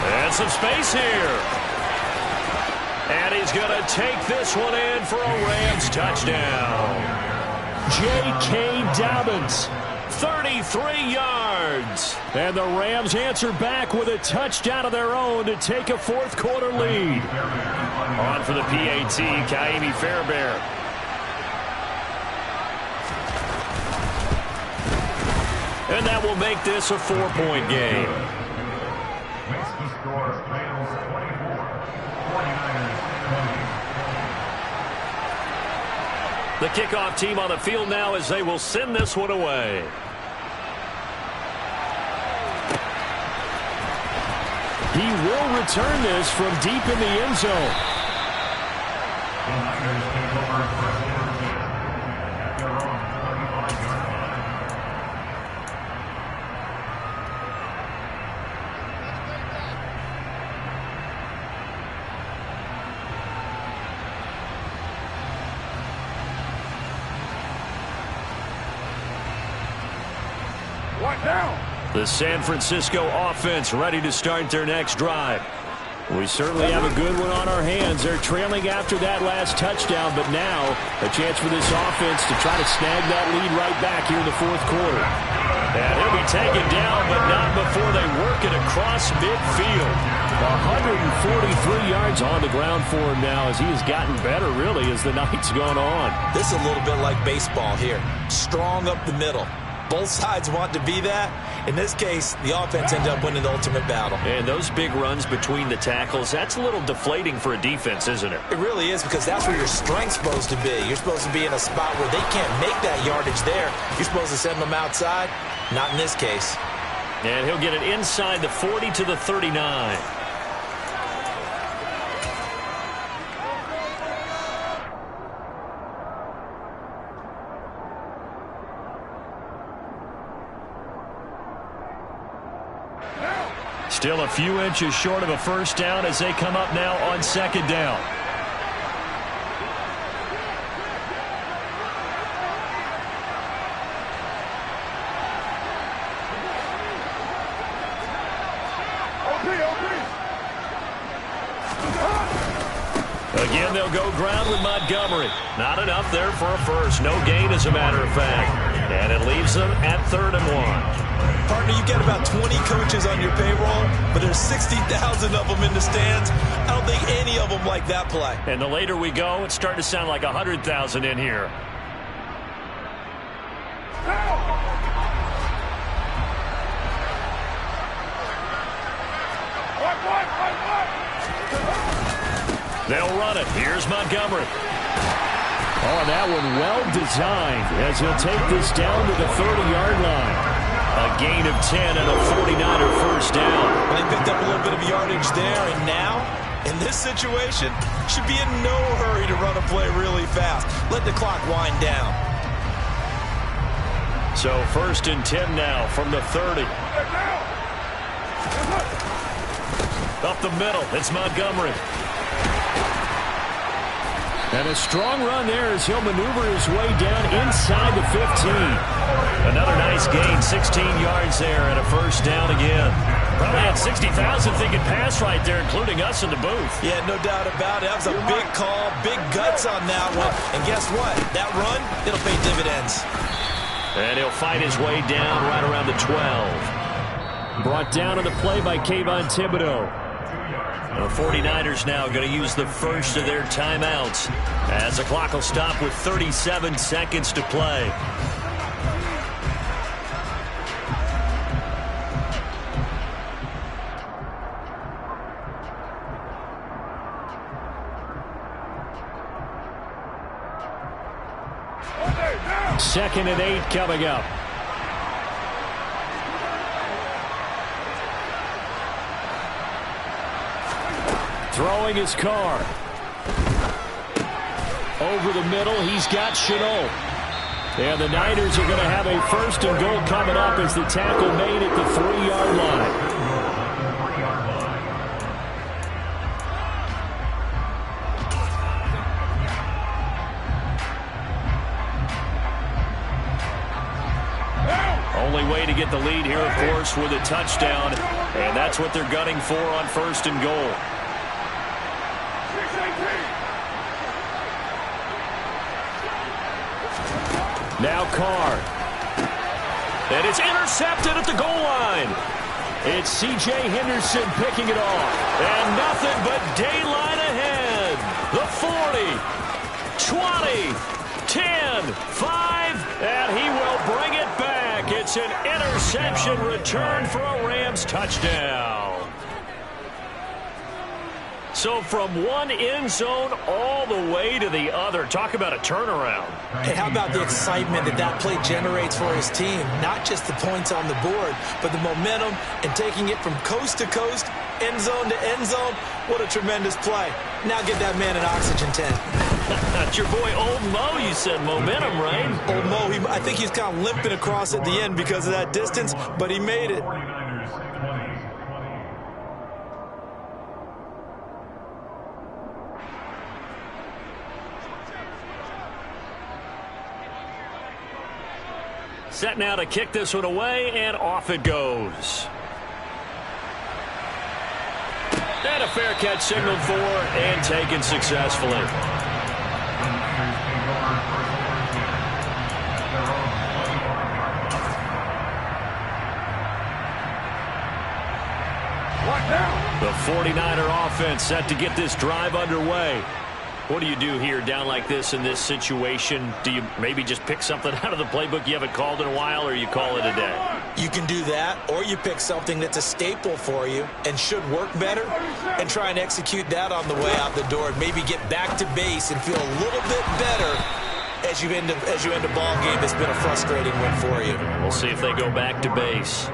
And some space here. And he's going to take this one in for a Rams touchdown. J.K. Dawgbalz, 33 yards. And the Rams answer back with a touchdown of their own to take a 4th quarter lead. On for the PAT, Kaimi Fairbairn. And that will make this a 4-point game. Makes the score Rams 24, 49ers 20. The kickoff team on the field now as they will send this one away. He will return this from deep in the end zone. The Niners take over first and 10 at their own 35-yard line. The San Francisco offense ready to start their next drive. We certainly have a good one on our hands. They're trailing after that last touchdown, but now a chance for this offense to try to snag that lead right back here in the fourth quarter. And he'll be taken down, but not before they work it across midfield. 143 yards on the ground for him now as he has gotten better, really, as the night's gone on. This is a little bit like baseball here. Strong up the middle. Both sides want to be that. In this case, the offense ended up winning the ultimate battle. And those big runs between the tackles, that's a little deflating for a defense, isn't it? It really is, because that's where your strength's supposed to be. You're supposed to be in a spot where they can't make that yardage there. You're supposed to send them outside. Not in this case. And he'll get it inside the 40 to the 39. Still a few inches short of a first down as they come up now on second down. Again, they'll go ground with Montgomery. Not enough there for a first. No gain, as a matter of fact. And it leaves them at 3rd and 1. Partner, you get about 20 coaches on your payroll, but there's 60,000 of them in the stands. I don't think any of them like that play. And the later we go, it's starting to sound like 100,000 in here. They'll run it. Here's Montgomery. Oh, that one well designed as he'll take this down to the 30-yard line. A gain of 10 and a 49er first down. Well, they picked up a little bit of yardage there, and now, in this situation, should be in no hurry to run a play really fast. Let the clock wind down. So 1st and 10 now from the 30. Up the middle, it's Montgomery. And a strong run there as he'll maneuver his way down inside the 15. Another nice gain, 16 yards there and a first down again. Probably had 60,000 thinking pass right there, including us in the booth. Yeah, no doubt about it. That was a big call, big guts on that one. And guess what? That run, it'll pay dividends. And he'll fight his way down right around the 12. Brought down on the play by Kayvon Thibodeau. The 49ers now going to use the first of their timeouts as the clock will stop with 37 seconds to play. Second and 8 coming up. Throwing his car. Over the middle, he's got Chenault. And the Niners are going to have a 1st and goal coming up as the tackle made at the 3-yard line. Only way to get the lead here, of course, with a touchdown. And that's what they're gunning for on 1st and goal. Now Carr. And it's intercepted at the goal line. It's C.J. Henderson picking it off. And nothing but daylight ahead. The 40, 20, 10, 5, and he will bring it back. It's an interception return for a Rams touchdown. So from one end zone all the way to the other. Talk about a turnaround. And how about the excitement that play generates for his team? Not just the points on the board, but the momentum and taking it from coast to coast end zone to end zone. What a tremendous play. Now get that man an oxygen tent. That's your boy Old Mo, you said. Momentum, right? Old Mo, I think he's kind of limping across at the end because of that distance, but he made it. 49ers 20. Set now to kick this one away, and off it goes. And a fair catch signaled for and taken successfully. The 49er offense set to get this drive underway. What do you do here down like this in this situation? Do you maybe just pick something out of the playbook you haven't called in a while, or you call it a day? You can do that, or you pick something that's a staple for you and should work better and try and execute that on the way out the door and maybe get back to base and feel a little bit better as you end a ball game that's been a frustrating one for you. We'll see if they go back to base.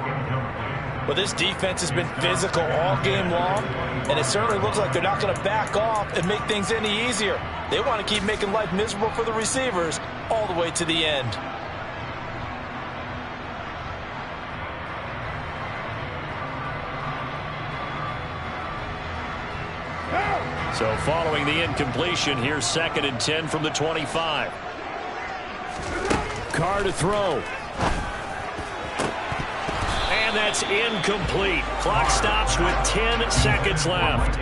Well, this defense has been physical all game long, and it certainly looks like they're not going to back off and make things any easier. They want to keep making life miserable for the receivers all the way to the end. So following the incompletion, here's 2nd and 10 from the 25. Carr to throw. And that's incomplete. Clock stops with 10 seconds left.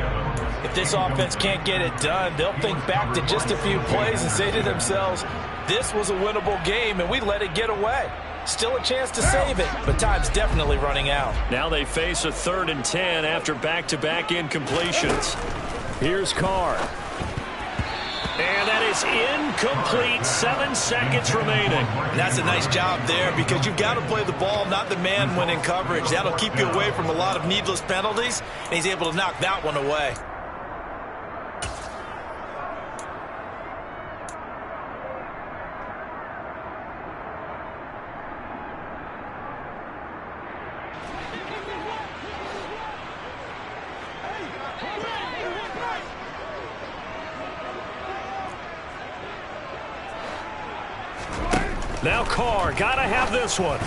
If this offense can't get it done, they'll think back to just a few plays and say to themselves, this was a winnable game and we let it get away. Still a chance to save it, but time's definitely running out. Now they face a 3rd and 10 after back-to-back incompletions. Here's Carr. And that is incomplete. 7 seconds remaining. And that's a nice job there because you've got to play the ball, not the man when in coverage. That'll keep you away from a lot of needless penalties, and he's able to knock that one away. Now Carr, gotta have this one.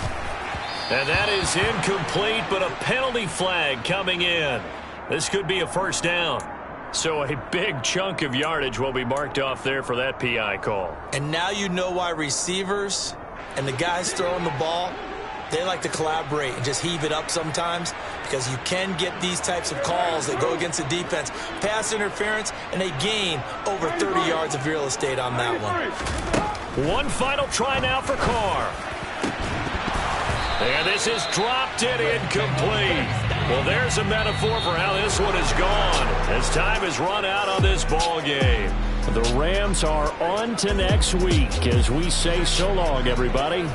And that is incomplete, but a penalty flag coming in. This could be a first down. So a big chunk of yardage will be marked off there for that PI call. And now you know why receivers and the guys throwing the ball, they like to collaborate and just heave it up sometimes because you can get these types of calls that go against the defense. Pass interference, and they gain over 30 yards of real estate on that one. One final try now for Carr. And this is dropped in incomplete. Well, there's a metaphor for how this one is gone as time has run out on this ball game. The Rams are on to next week as we say so long, everybody.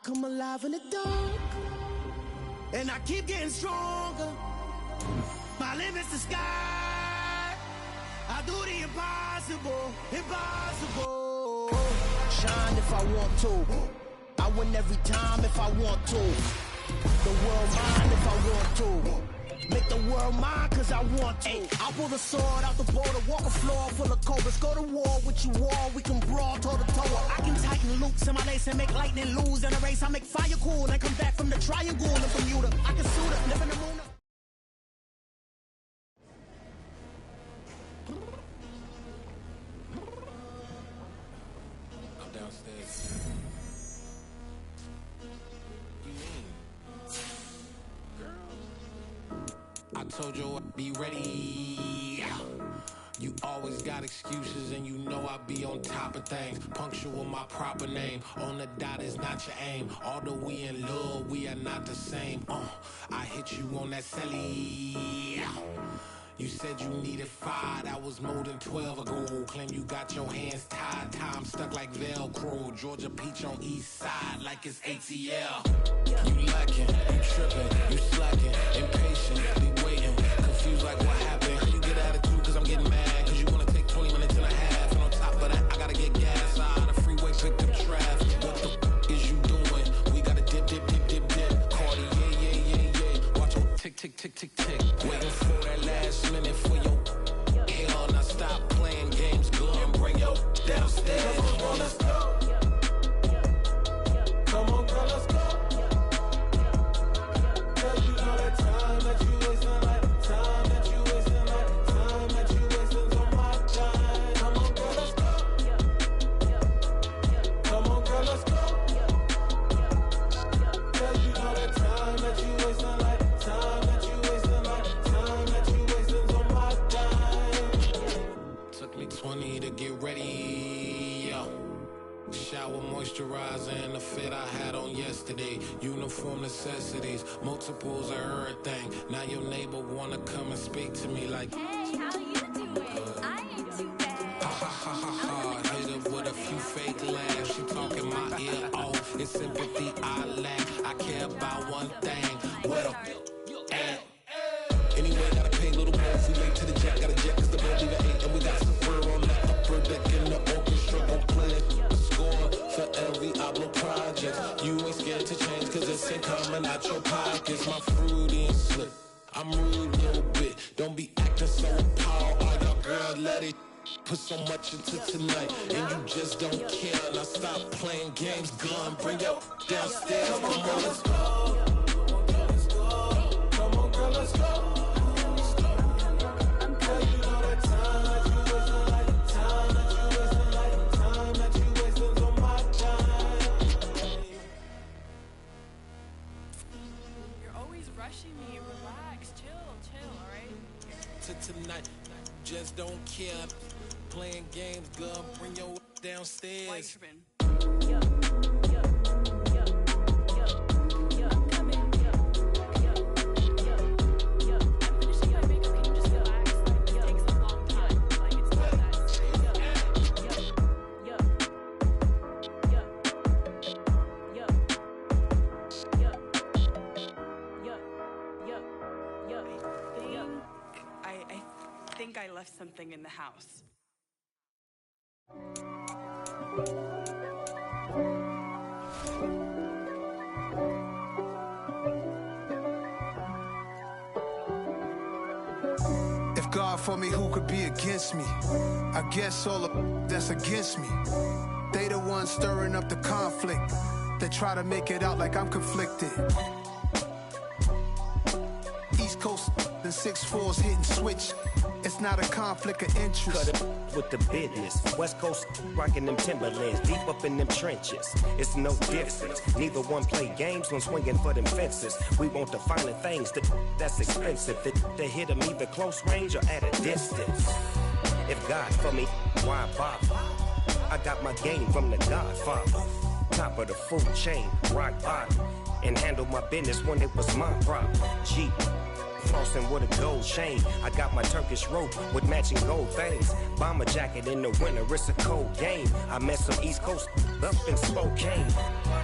come alive in the dark, and I keep getting stronger. My limit's the sky. I do the impossible, impossible. Shine if I want to. I win every time if I want to. The world mine if I want to. Make the world mine cause I want to. I pull the sword out the border, walk a floor full of cobras. Go to war with you all, we can brawl toe to toe. I can tighten loops in my lace and make lightning lose in a race. I make fire cool and come back from the triangle in Bermuda. I can suit up, live in the moon. I'm downstairs. I told you I'd be ready. You always got excuses and you know I be on top of things. Punctual my proper name. On the dot is not your aim. Although we in love, we are not the same. I hit you on that celly. You said you needed 5, that was more than 12 ago. Claim you got your hands tied, time stuck like Velcro. Georgia Peach on east side like it's ATL. You lacking, you tripping, you slacking, impatient, be waiting, confused like what happened. How you get attitude cause I'm getting mad, cause you wanna take 20 minutes and a half. And on top of that, I gotta get gas out of the freeway, pick up traffic. What the f is you doing? We gotta dip, dip, dip, dip, dip. Cardi, yeah. Watch your tick, tick, tick, tick, tick. Waiting for that last minute for your hell. Now stop playing games, go and bring your downstairs. Come on, let's go. Come on, girl, let's go. Cause you know that time that you wasting, like time that you wasting, like time that you wasting on my time. Come on, girl, let's go. Come on, girl, let's go. Cause you know that time that you wasting, like time that you wasting, like time that you wasting on my time. Took me 20 to get ready, yo. Shower, moisturizer, and the fit I had on yesterday. Uniform necessities, multiples of everything. Now your neighbor wanna come and speak to me like, hey, how you doing? I ain't too bad. Ha ha ha ha. Hit her with a few fake laughs. She talking my ear off. It's sympathy I lack. I care about one thing. What up? Anyway, gotta pay a little more if we late to the jet. Got a jet cause the bird leave at 8. And we got some fur on the upper deck in the orchestra. Gon' play a score for every Ablo project. You ain't scared to change cause it's ain't coming out your pockets. My fruity and slip. I'm rude a little bit. Don't be acting so appalled. All y'all girls let it put so much into tonight. And you just don't care. Now stop playing games. Gun, bring your downstairs. Come on, let's go. Come on, girl, let's go. Tonight, just don't care. Playing games, girl, bring your downstairs. I left something in the house. If God for me, who could be against me? I guess all of that's against me. They the ones stirring up the conflict. They try to make it out like I'm conflicted. East Coast and 6'4's hitting switch. It's not a conflict of interest. Cut it with the business. West Coast rocking them Timberlands, deep up in them trenches. It's no difference. Neither one play games when swinging for them fences. We want the finer things that's expensive. They hit them either close range or at a distance. If God for me, why bother? I got my game from the Godfather. Top of the food chain, rock bottom. And handle my business when it was my problem. Jeep. flossing with a gold chain. I got my Turkish rope with matching gold things. Bomber jacket in the winter, it's a cold game. I met some East Coast up in Spokane.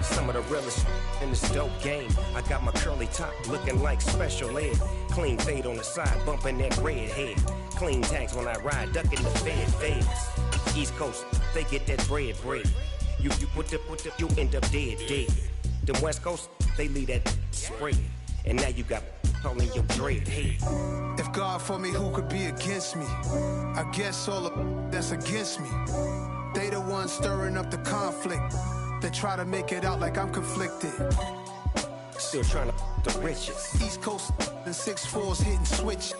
Some of the realest in this dope game. I got my curly top looking like special ed. Clean fade on the side, bumping that red head. Clean tags when I ride, ducking the fades. East Coast, they get that bread. You you end up dead. Them West Coast, they leave that spread. And now you got all in your dread head. If God for me, who could be against me? I guess all of that's against me. They the ones stirring up the conflict. They try to make it out like I'm conflicted. Still trying to the riches. East Coast and 6'4s hitting switch.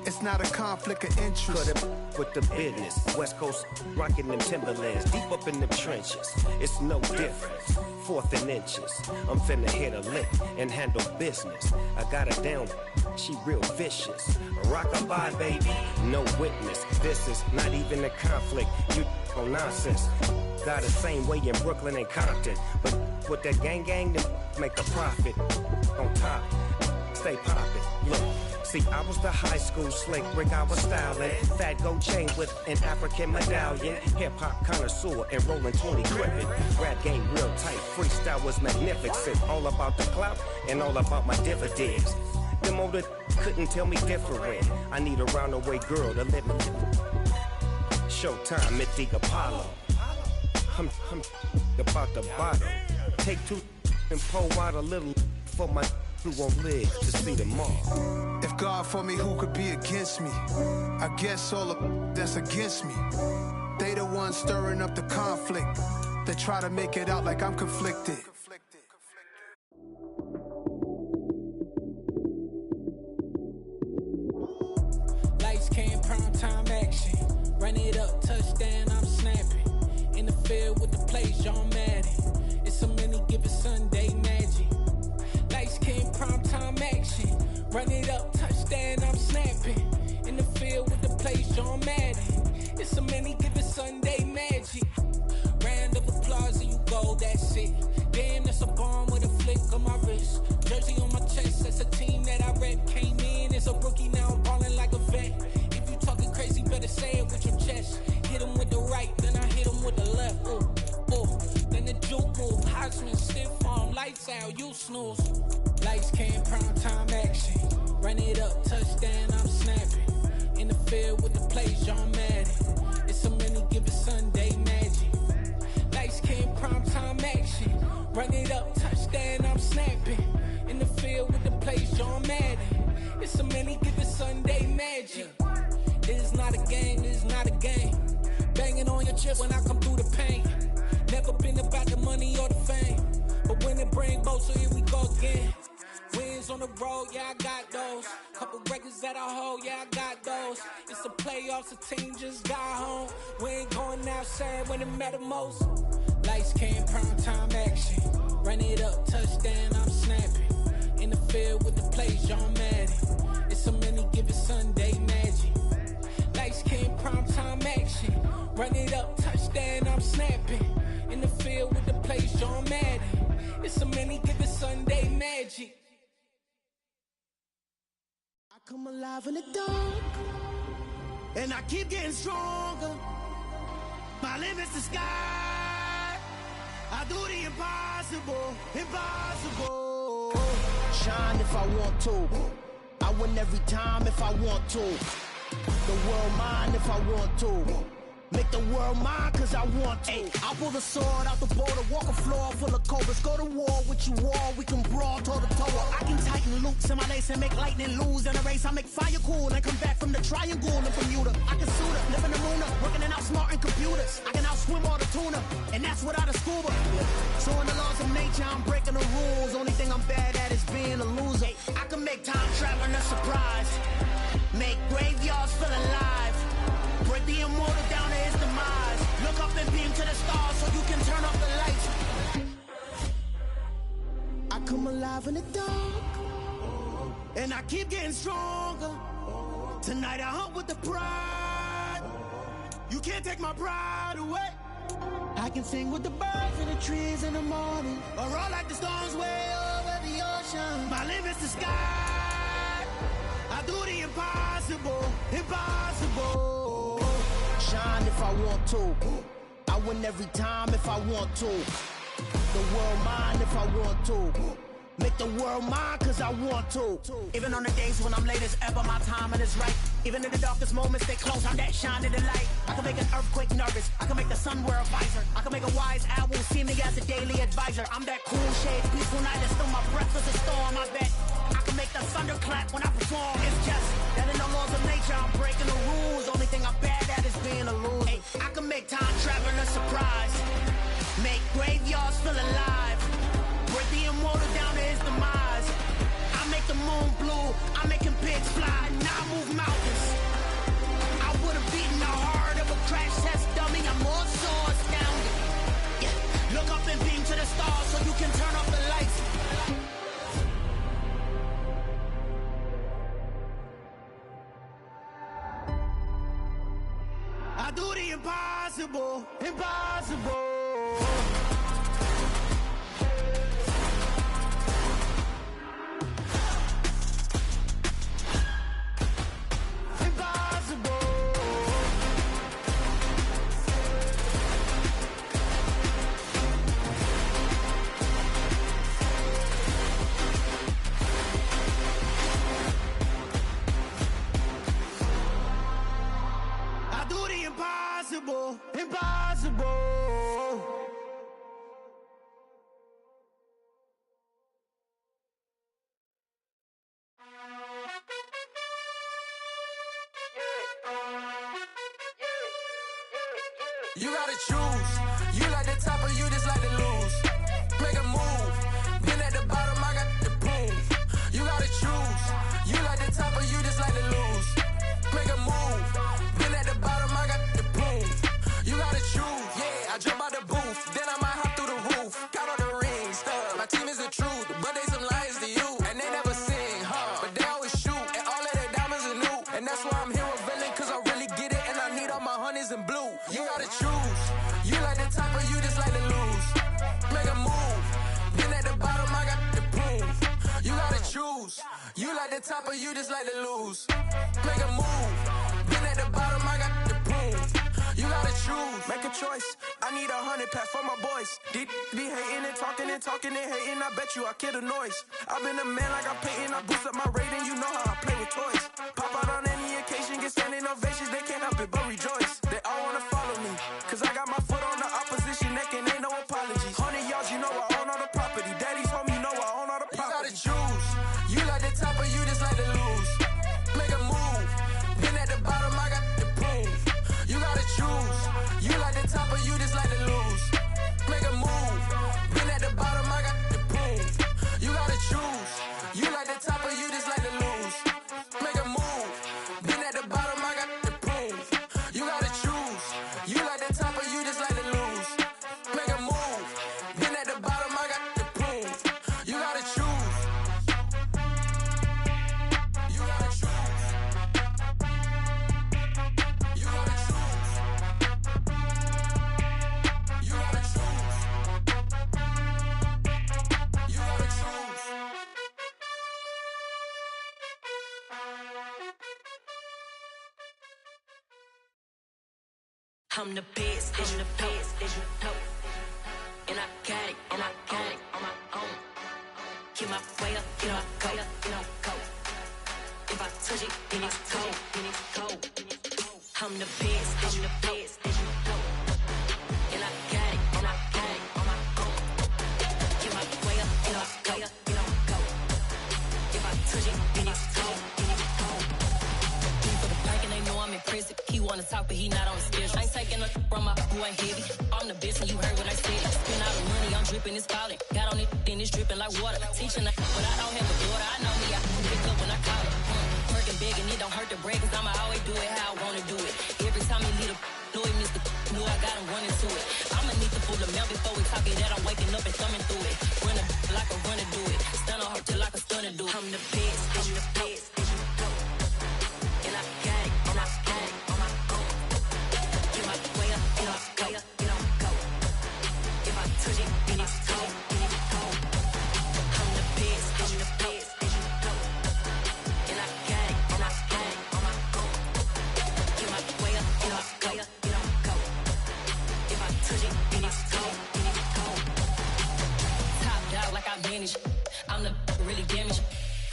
It's not a conflict of interest. Cut up with the business. West Coast rocking them Timberlands. Deep up in them trenches. It's no difference. 4th and inches. I'm finna hit a lick and handle business. I got her down. She real vicious. Rockabye, baby. No witness. This is not even a conflict. You on nonsense. Got the same way in Brooklyn and Compton. But with that gang, then make a profit. On top, stay poppin'. Look, see, I was the high school slick Rick, I was styling. Fat gold chain with an African medallion. Hip-hop connoisseur and rolling 20 gripping. Rap game real tight, freestyle was magnificent. All about the clout and all about my dividends. Them older couldn't tell me different. I need a roundaway girl to let me. Showtime at the Apollo. I'm about the bottle. Take 2 and pour out a little for my who won't live to see them all. If God for me, who could be against me? I guess all of that's against me. They the ones stirring up the conflict. They try to make it out like I'm conflicted. Lights came, prime time action. Run it up, touchdown, I'm snapping. In the field with the plays, John Madden. It's a many given Sunday magic. Lights came, prime time action. Run it up, touchdown, I'm snapping. In the field with the plays, John Madden. It's a many given Sunday magic. Round of applause and you go, that's it. Damn, that's a bomb with a flick on my wrist. Jersey on my chest, that's a team that I rep. Came in as a rookie, now I'm ballin' like a vet. If you talking crazy, better say it with your chest. Hit him with the right, then I hit him with the left. Then the juke move, Heisman, stiff arm, lights out, you snooze. Lights came, prime time action. Run it up, touchdown, I'm snapping. In the field with the plays, John Madden. It's a many given Sunday magic. Lights came, prime time action. Run it up, touchdown, I'm snapping. In the field with the plays, John Madden. It's a many given Sunday magic. It is not a game, it is not a game. Banging on your chest when I come through the pain. Never been about the money or the fame. But when it bring both, so here we go again. Wins on the road, yeah, I got those. Couple records that I hold, yeah, I got those. It's the playoffs, the team just got home. We ain't going outside when it matter most. Lights came, prime time action. Run it up, touchdown, I'm snapping. In the field with the plays, John Madden. It's a many given Sunday magic. Lights came, prime time action. Run it up, touchdown, I'm snapping. In the field with the plays, John Madden. It's a many given Sunday magic. I come alive in the dark, and I keep getting stronger. My limit's the sky. I do the impossible, impossible. Shine if I want to. I win every time if I want to. The world mine if I want to. Make the world mine cause I want to. Ay, I'll pull the sword out the border, walk a floor full of cobras. Go to war with you all, we can brawl toe to toe. I can tighten loops in my lace and make lightning lose in a race. I make fire cool and come back from the triangle in Bermuda. I can suit up, live in the moon up, working and outsmarting computers. I can outswim all the tuna, and that's without a scuba. So in the laws of nature, I'm breaking the rules. Only thing I'm bad at is being a loser. I can make time traveling a surprise, make graveyards feel alive. Break the immortal down to his demise. Look up and beam to the stars so you can turn off the lights. I come alive in the dark, and I keep getting stronger. Tonight I hunt with the pride. You can't take my pride away. I can sing with the birds and the trees in the morning, or roll like the storms way over the ocean. My limit's the sky. I do the impossible, impossible. Shine if I want to. I win every time if I want to. The world mine if I want to. Make the world mine cause I want to. Even on the days when I'm late as ever, my timing is right. Even in the darkest moments, stay close, I'm that shining the light. I can make an earthquake nervous, I can make the sun wear a visor. I can make a wise owl see me as a daily advisor. I'm that cool shade, peaceful night, and still my breath is a storm, I bet. I can make the thunder clap when I perform. It's just that in the laws of nature, I'm breaking the rules. Only thing I'm bad at is being a loser. Hey, I can make time traveling a surprise. Make graveyards feel alive. Break the immortal down to his demise. I make the moon blue, I'm making pigs fly. Now I move mountains. I would have beaten the heart of a crash test dummy. I'm more so astounded. Yeah. Look up and beam to the stars so you can turn off the lights. I do the impossible, impossible. Impossible, impossible. You gotta choose. You like the top or you just like to lose. Make a move. Been at the bottom, I got the proof. You gotta choose. You like the top or you just like to lose. Make a move. Been at the bottom, I got the proof. You gotta choose. Yeah, I jump out the booth, then I might hop through the roof. Count all the rings, stuff. My team is the truth, but they some liars to you. And they never sing, but they always shoot. And all of their diamonds are new. And that's why I'm here with villain, cause I really get it. And I need all my honeys in blue. You gotta choose. You like the top or you just like to lose. Make a move. Been at the bottom, I got the proof. You gotta choose. You like the top or you just like to lose. Make a move. Been at the bottom, I got the proof. You gotta choose. Make a choice. I need 100 pack for my boys. Be hating and talking and hating. I bet you I kill the noise. I've been a man like I'm Peyton. I boost up my rating. You know how I play with toys. Pop out on any occasion, get standing ovations. They can't help it but rejoice. They all wanna follow me, cause I got my foot on the opposition neck and ain't no apologies. 100 yards, you know I own all the property. Daddy's home, you know I own all the property. You gotta choose. You like the top or you just like to lose. Make a move. Been at the bottom, I got the proof. You gotta choose. You like the top or you just like to lose. Make a move. Been at the bottom, I got the proof. You gotta choose. You like the top or you just like to lose. Make a move. Been at the bottom, I got the proof. You gotta choose. You like the top or you just like to lose. Make a move. Been at the bottom, I got the proof. You gotta choose. You gotta choose. You gotta choose. You gotta choose. You gotta choose. I'm the best, I'm the best, and I got it, and I got it on my own. Get my way up, get my go, go. If I touch it, then it's cold, I'm the best, I'm the best, and I got it, and I got it on my own. Get my way up, get my go. If I touch it, then it's cold, For the bank and they know I'm in prison. He wanna talk, but he not on the schedule. I ain't taking a from my who ain't heavy. I'm the best and you heard what I said. Spend all the money, I'm dripping, it's falling. Got on it, then it's dripping like water. Teaching but I don't have a daughter. I know me, I pick up when I call it. Working big and it don't hurt the break, cause I'ma always do it how I wanna do it. Every time he leave know he missed the knew I got him running to it. I'ma need to pull the mail before we talk it that I'm waking up and thumbing through it. Run like a runner do it. Stun on her till like a stunner do it. I'm the best, I'm the best, and I got it, and I got it on my own. Get my way up, get my go. If I touch it, then it's cold, I'm the best, and I got it, and I I'm the really damaged.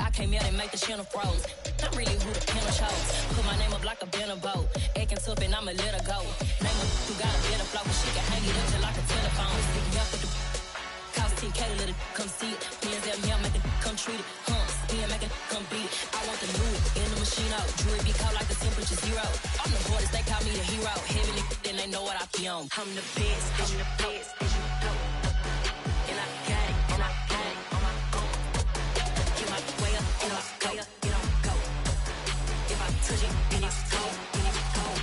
I came out and make the channel froze. I'm really who the panel chose. Put my name up like a banner boat. Acting tough and I'ma let her go. Name her who got a better flow, but she can hang it up just like a telephone. Stick me up with the cost 10K to let it come see it. Hands down here, make it come treat it. Spin, make it come beat it. I want the new in the machine out. Jewelry be called like the temperature 0. I'm the hardest, they call me the hero. Heavenly, then they know what I be on. I'm the best, I'm the best, and you know. And I got it, and I got it on my own. Get my way up, and I way up, and I'll go. If I touch it, then it's cold, then it's cold.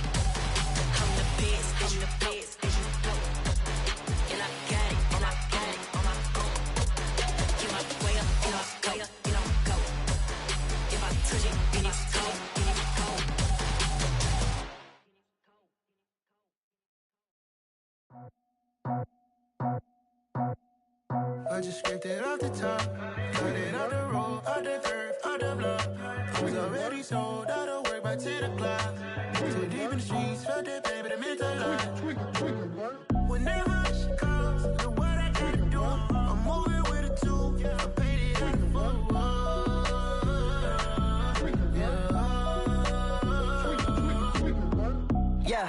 I'm the best, I'm the best, and you know. And I got it, and I got it on my own. Get my way up, and I way up, and I'll go. If I touch it, then it's cold, then it's cold. I just scraped it off the top, cut it off the road, off the curve, off the block. I was already sold out of work by 10 o'clock. Too deep in the streets, felt that pain, but it meant a lot. Whenever she calls, the what I gotta do, I'm moving with a two. I paid it out of full. Yeah,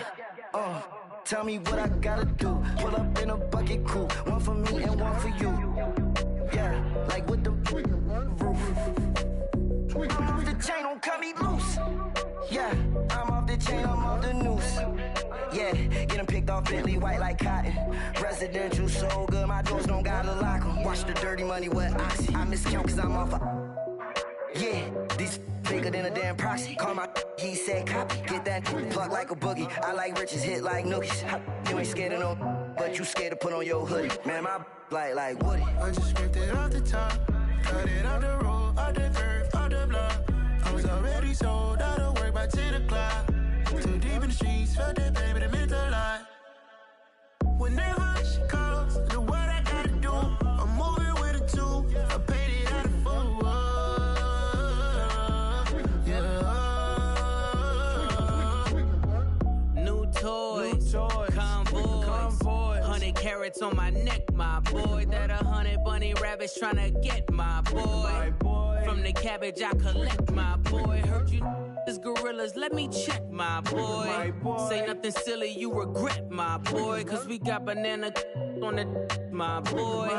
tell me what I gotta do. Pull up in a bucket crew, one for me and one for you. Yeah, like with the roof. I'm off the chain, don't cut me loose. Yeah, I'm off the chain, I'm off the noose. Yeah, get them picked off Bentley, white like cotton. Residential, so good, my doors don't gotta lock them. Watch the dirty money with Oxy. I miscount cause I'm off a... Yeah, these bigger than a damn proxy. Call my he said copy. Get that plug like a boogie. I like riches, hit like nookies. You ain't scared of no, but you scared to put on your hoodie. Man, my like Woody. I just scraped it off the top, cut it off the road, off the curve, off the block. I was already sold out of work by 10 o'clock. Too deep in the streets, felt that pain, but it meant a lot. Whenever she calls, the what I gotta do, I'm moving with a two. I paid it out of full. Convoy, 100 carats on my neck, my boy. That 100 bunny rabbits tryna get my boy. From the cabbage I collect, my boy. Heard you is gorillas, let me check, my boy. Say nothing silly, you regret, my boy. Cause we got banana on the my boy.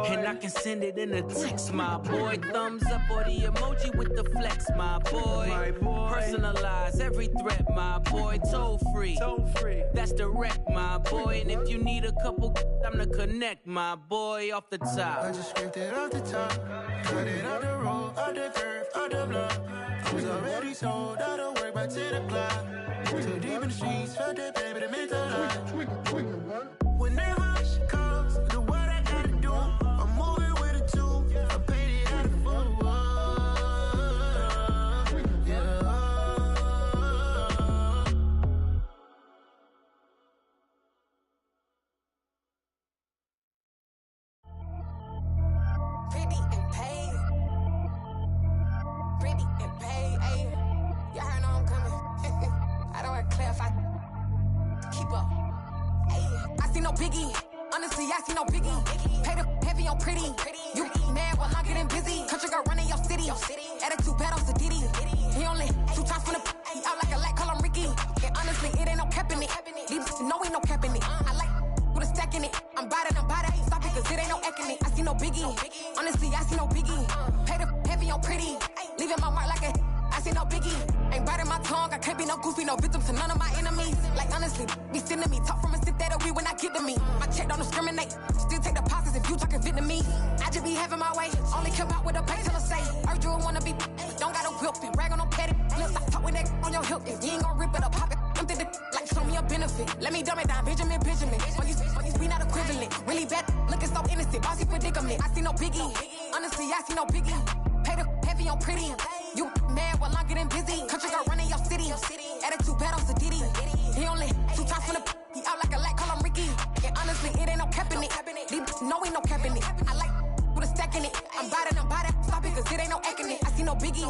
And I can send it in a text, my boy. Thumbs up or the emoji with the flex, my boy. Personalize every threat, my boy. Toll free, that's direct, my boy. And if you need a couple, I'm the connect, my boy. Off the top, I just scraped it off the top, cut it off the road, off the curve, off the block. I was already sold out of work by 10 o'clock. Too deep in the streets, felt that pain, but it meant a lot. Whenever she calls, the what I gotta do, I'm moving with a two. I paid it out of full. Pretty and paid. Pretty and paid, ayy. Y'all heard I'm coming. I don't want to clarify. Keep up. Ayy. I see no biggie. Honestly, I see no biggie. Pay the heavy on pretty. You mad while I'm getting busy. Country girl running your city. Attitude bad on Diddy. He only 2 times from the he out like a light, call him Ricky. And honestly, it ain't no cap in it. These know ain't no cap in it. I like with a stack in it. I'm bad. Stop it, cause it ain't no eck in it. I see no biggie. Honestly, I see no biggie. Pay the heavy on pretty. Leaving my mark like a I see no biggie. Ain't biting my tongue. I can't be no goofy, no victim to none of my enemies. Like honestly, be sending me talk from a sit that we when I get to me. My check don't discriminate. Still take deposits if you talking Vietnamese. I just be having my way. Only come out with a pay till I say. Heard you wanna be, don't gotta whip it. Rag on no petty. Let's stop talk with that on your hip. If you ain't gon' rip it up, pop it. Empty the like show me a benefit. Let me dumb it down, Benjamin. We not equivalent. Really bad, looking so innocent. Bossy predicament. I see no biggie. Honestly, I see no biggie. Pay the heavy on pretty. You mad while I'm getting busy. Country girl running your city. Attitude bad on Diddy. He only 2 times from the he out like a light, call him Ricky. And honestly, it ain't no cap in it. These know ain't no cap in it. I like with a stack in it. I'm bad. Stop it, cause it ain't no eck in it. I see no biggie.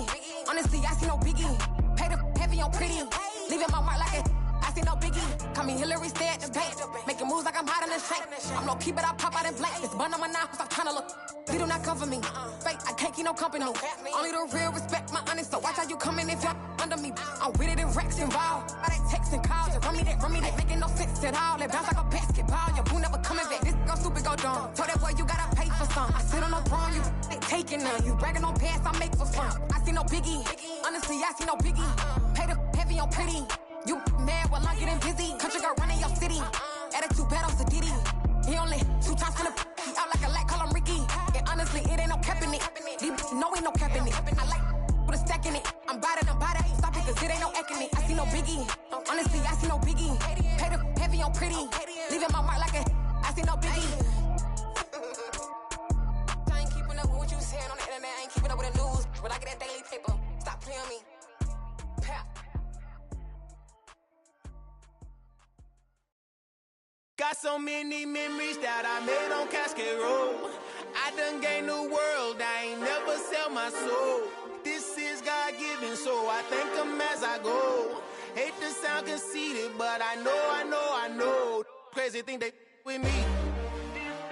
Honestly, I see no biggie. Pay the heavy on pretty. Leaving my mark like a I I see no biggie. Call me Hillary, stay at the bank. Making moves like I'm hot in the shank. I'm low key, but I pop out in blank. This bun on my knife, I'm trying to look. They do not come for me. Fake, I can't keep no company. Only the real respect my honest. So watch how you coming if y'all under me. I'm with it and Rex involved. All that text and calls. Run me that making no sense at all. They bounce like a basketball. Your boo never coming back. This go stupid, go dumb. Told that boy you gotta pay for some. I sit on no throne, you taking none. You bragging on past, I make for fun. I see no biggie. Honestly, I see no biggie. Pay the heavy on pretty. You mad while I'm getting busy. Country girl running your city. Attitude bad on Diddy. He only 2 times from the he out like a light, call him Ricky. And honestly, it ain't no cap in it. No, ain't no cap in it. I like put a stack in it. I'm bout it. Stop it, cause it ain't no acting it. I see no biggie. Honestly, I see no biggie. Pay the heavy on pretty. Leaving my mark like a I see no biggie. I ain't keeping up with what you saying on the internet. I ain't keeping up with the news. But I get that daily paper. Stop playing me. Got so many memories that I made on Cascade Road. I done gained the world, I ain't never sell my soul. This is God-given, so I thank him as I go. Hate to sound conceited, but I know. Crazy thing they with me.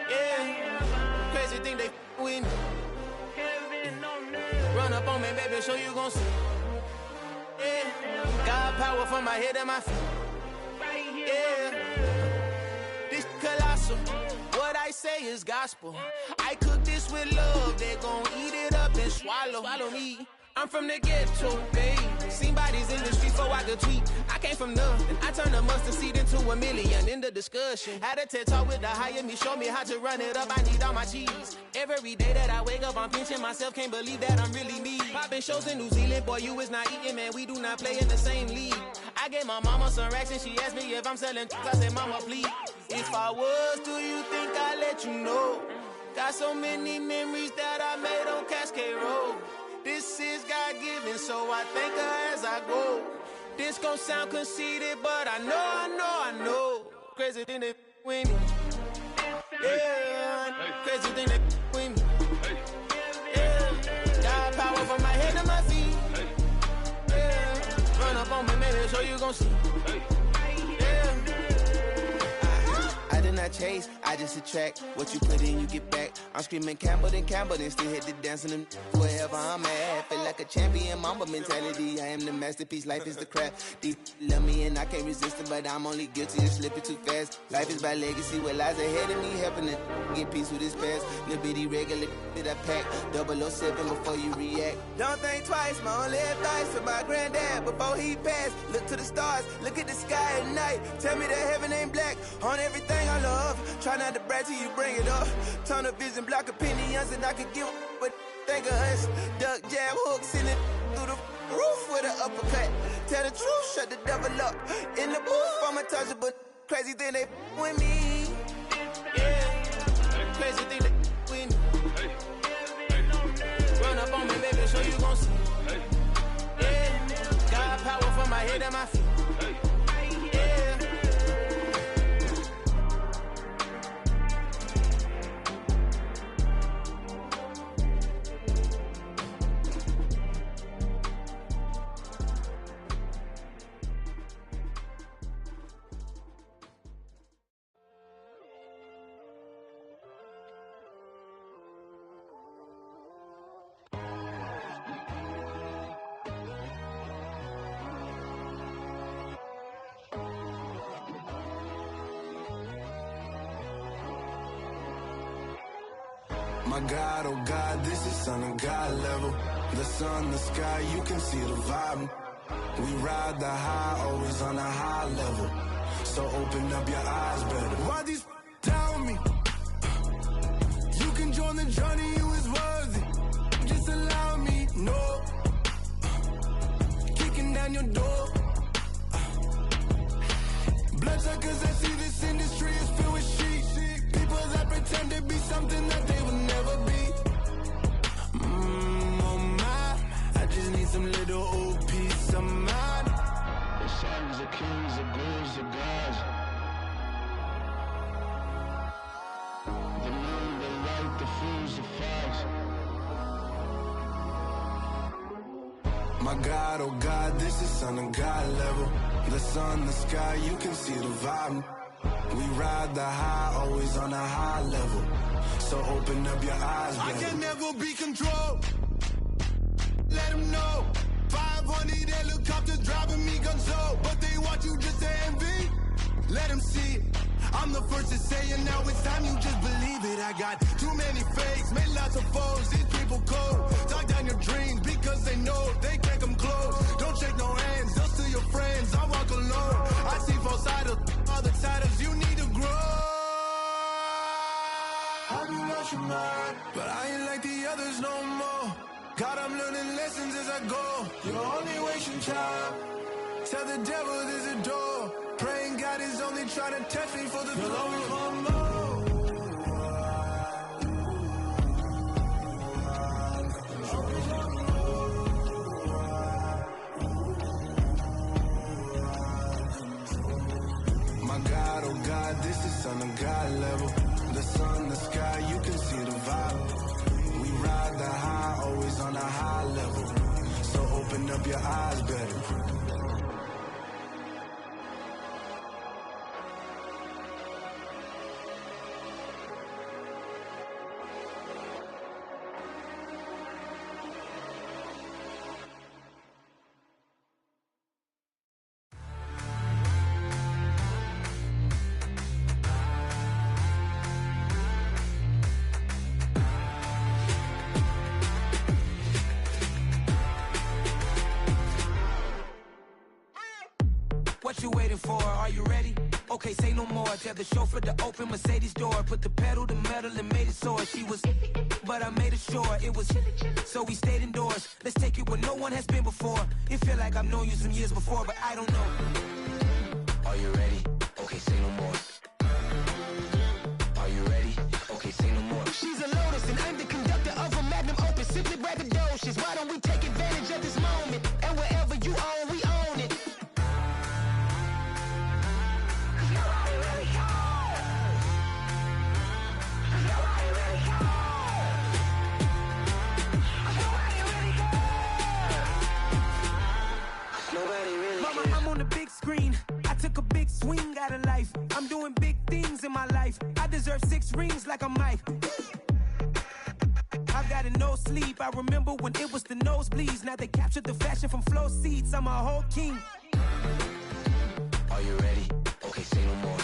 Yeah, crazy thing they with me. Run up on me, baby, show you gon' see. Yeah, got power from my head and my feet. Yeah. Colossal, what I say is gospel. I cook this with love, they gon' eat it up and swallow me. I'm from the ghetto, babe. Seen bodies in the streets before I could tweet. I came from nothing, I turned a mustard seed into a million. In the discussion, had a TED talk with the higher me, show me how to run it up. I need all my cheese. Every day that I wake up, I'm pinching myself, can't believe that I'm really me. Popping shows in New Zealand, boy, you is not eating, man. We do not play in the same league. I gave my mama some racks and she asked me if I'm selling. I said, mama, please. If I was, do you think I'd let you know? Got so many memories that I made on Cascade Road. This is God-given, so I thank her as I go. This gon' sound conceited, but I know. Crazy thing they with me. Yeah, crazy thing they with me. Yeah, got power from my head to my feet. Yeah, run up on me, maybe so you gon' see. I did not chase, I just attract. What you put in, you get back. I'm screaming Campbell, then still hit the dance and them wherever I'm at. Feel like a champion, mamba mentality. I am the masterpiece, life is the craft. Deep love me and I can't resist it, but I'm only guilty of slipping too fast. Life is by legacy, what lies ahead of me, helping it get peace with this past. Little bitty regular that I pack, 007 before you react. Don't think twice, my only advice for my granddad before he passed. Look to the stars, look at the sky at night. Tell me that heaven ain't black on everything I love. Try not to brag till you bring it up. Tunnel vision, block opinions, and I could give but think of us. Duck jab hooks in it through the roof with an uppercut. Tell the truth, shut the devil up. In the booth, I'm untouchable. Crazy thing they with me. Yeah, crazy thing they with me. Run up on me, baby, so you gon' see. Yeah, got power from my head and my feet. My God, oh God, this is son of God level. The sun, the sky, you can see the vibe. We ride the high, always on a high level. So open up your eyes better. Why these tell me? You can join the journey, you is worthy. Just allow me, no. Kicking down your door. Bloodsuckers, I see this industry is filled with sheep. People that pretend to be something that they will never be. Oh my, I just need some little old peace of mind. The sons are kings, the ghouls are gods. The moon, the light, the fools are fire. My God, oh God, this is son of God level. The sun, the sky, you can see the vibe. We ride the high, always on a high level. So open up your eyes, baby. I can never be controlled. Let them know. 500 helicopters driving me gonzo. But they want you just to envy. Let them see it. I'm the first to say it, now it's time you just believe it. I got too many fakes, made lots of foes. These people cold. Talk down your dreams because they know they can't come close. Don't shake no hands, just to your friends. I walk alone. I see both sides, other titles. You need to grow. Have you lost your mind? But I ain't like the others no more. God, I'm learning lessons as I go. You're only wasting time. Tell the devil there's a door. Praying God is only trying to test me for the glory for more. My God, oh God, this is son of God level. The sun, the sky, you can see the vibe. We ride the high, always on a high level. So open up your eyes, baby. What you waiting for? Are you ready? Okay, say no more. Tell the chauffeur to open Mercedes door. Put the pedal to metal and made it soar. She was, but I made it sure it was. So we stayed indoors. Let's take it where no one has been before. It feel like I've known you some years before, but I don't know. Are you ready? Okay, say no more. Are you ready? Okay, say no more. She's a lotus and I'm the conductor of a magnum opus. Simply braggadocious. Why don't we take advantage of this moment? And wherever you own, we own it. Mama, I'm on the big screen. I took a big swing out of life. I'm doing big things in my life. I deserve 6 rings like a Mike. I've got no sleep. I remember when it was the nosebleeds. Now they captured the fashion from flow seats. I'm a whole king. Are you ready? Okay, say no more.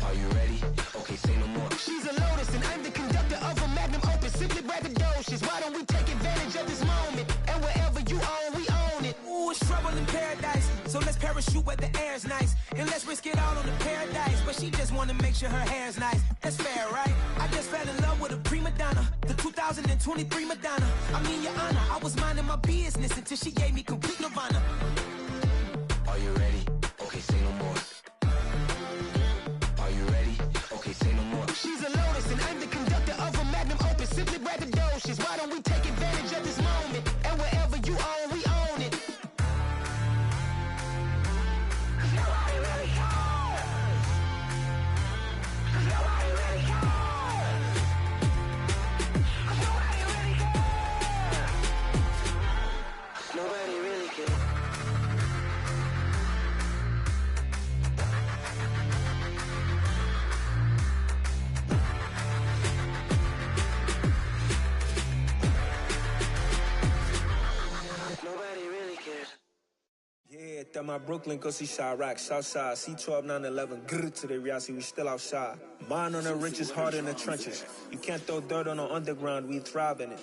Are you ready? Okay, say no more. She's a lotus and I'm the conductor of a magnum opus. Simply braggadocious. Why don't we take advantage of this moment? And wherever you own, we own it. Ooh, it's trouble in paradise. So let's parachute where the air's nice. And let's risk it all on the paradise. But she just wanna make sure her hair's nice. That's fair, right? I just fell in love with a prima donna. The 2023 Madonna. I mean, your honor, I was minding my business until she gave me complete nirvana. Are you ready? Okay, say no more. Are you ready? Okay, say no more. She's a lotus and I'm the conductor of a magnum opus. Simply braggadocious. Why don't we take advantage of this moment? And wherever you own, we own it. Nobody really cares. Nobody really cares. Yeah, that my Brooklyn, go see Chirac, Southside, C12, 911, grrr to the reality, we still outside. Mine on the riches, hard in the trenches. You can't throw dirt on the underground, we thrive in it.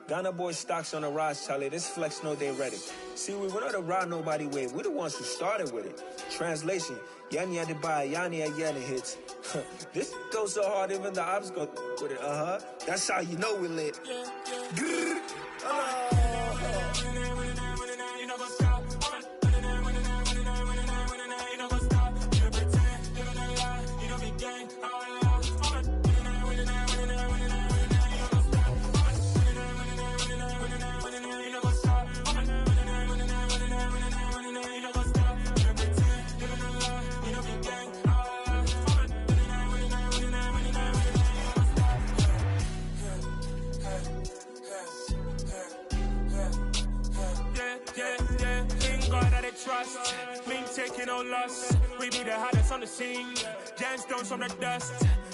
Ghana boys stocks on the rise, Charlie, this flex know they ready. See, we were not to ride nobody with, we the ones who started with it. Translation, Yani had to buy, Yani had Yanni hits. This goes so hard, even the ops go with it, That's how you know we lit. Grrr, trust. Mean taking no loss. We be the hottest on the scene. Gemstones from the dust.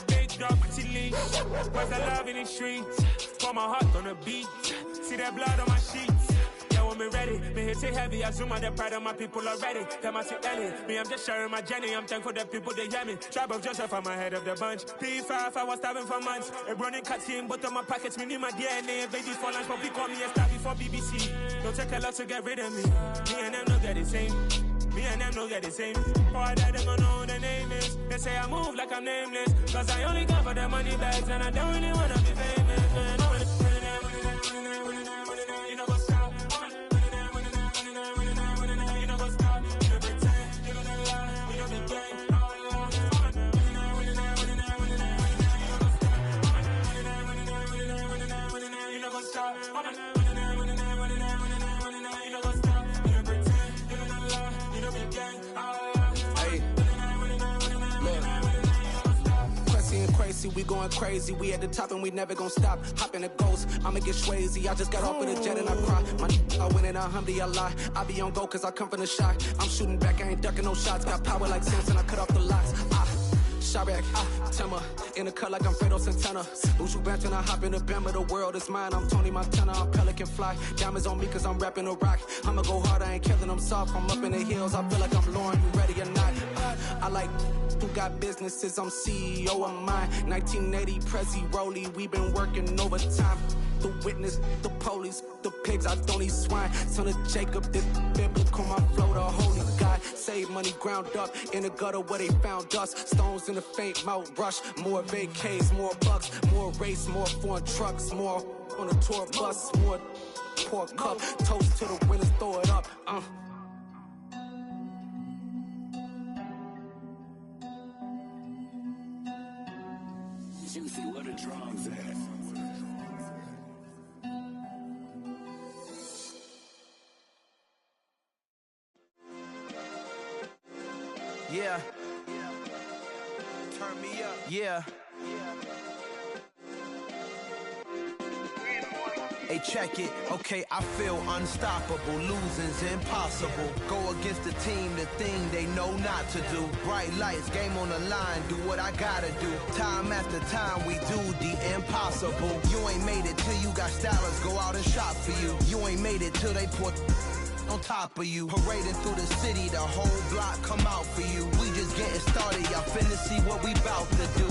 Big dog, pretty leash. Where's the love in the streets? Pour my heart on the beat. See that blood on my sheets. Yeah, when we ready, me hit it heavy. I zoom out the pride of my people already. Them I see Ellie. Me, I'm just sharing my journey. I'm thankful that people they hear me. Tribe of Joseph, I'm ahead of the bunch. P5, I was starving for months. A running cut team, but on my pockets, me need my DNA. Baby for lunch, but we call me a star before BBC. Don't take a lot to get rid of me. Me and them don't get the same. Me and them don't get the same. Oh, I died, them don't know who the name is. They say I move like I'm nameless. Cause I only come for the money bags and I don't really wanna be famous, man. You know what's up? You know what's up? You don't pretend, you don't lie, you don't be gay. You know what's up? We going crazy, we at the top and we never gonna stop. Hop in the ghost, I'ma get swayzy. I just got off with a jet and I cry. My I win in a Humvee, I lie. I be on go cause I come from the shot. I'm shooting back, I ain't ducking no shots. Got power like Samson, I cut off the locks. Chirac, Timmer, in the cut like I'm Fredo Santana. Buju Banton, I hop in the Bama, the world is mine. I'm Tony Montana, I'm Pelican Fly. Diamonds on me cause I'm rapping a rock. I'ma go hard, I ain't killing them soft. I'm up in the hills, I feel like I'm Lauren, you ready or not? I like who got businesses, I'm CEO of mine. 1980, Prezi Rolly, we been working overtime. The witness, the police, the pigs, I don't eat swine. Son of Jacob, this biblical, my flow, the holy God. Save money ground up in the gutter where they found us. Stones in the faint mouth rush. More vacays, more bucks, more race, more foreign trucks, more on a tour bus, more pour cup. Toast to the winners, throw it up. Juicy, where the drums at? Yeah. Turn me up. Yeah. Hey, check it. Okay, I feel unstoppable. Losing's impossible. Go against the team, the thing they know not to do. Bright lights, game on the line. Do what I gotta do. Time after time, we do the impossible. You ain't made it till you got stylers go out and shop for you. You ain't made it till they put on top of you. Parading through the city, the whole block come out for you. We just getting started, y'all finna see what we bout to do.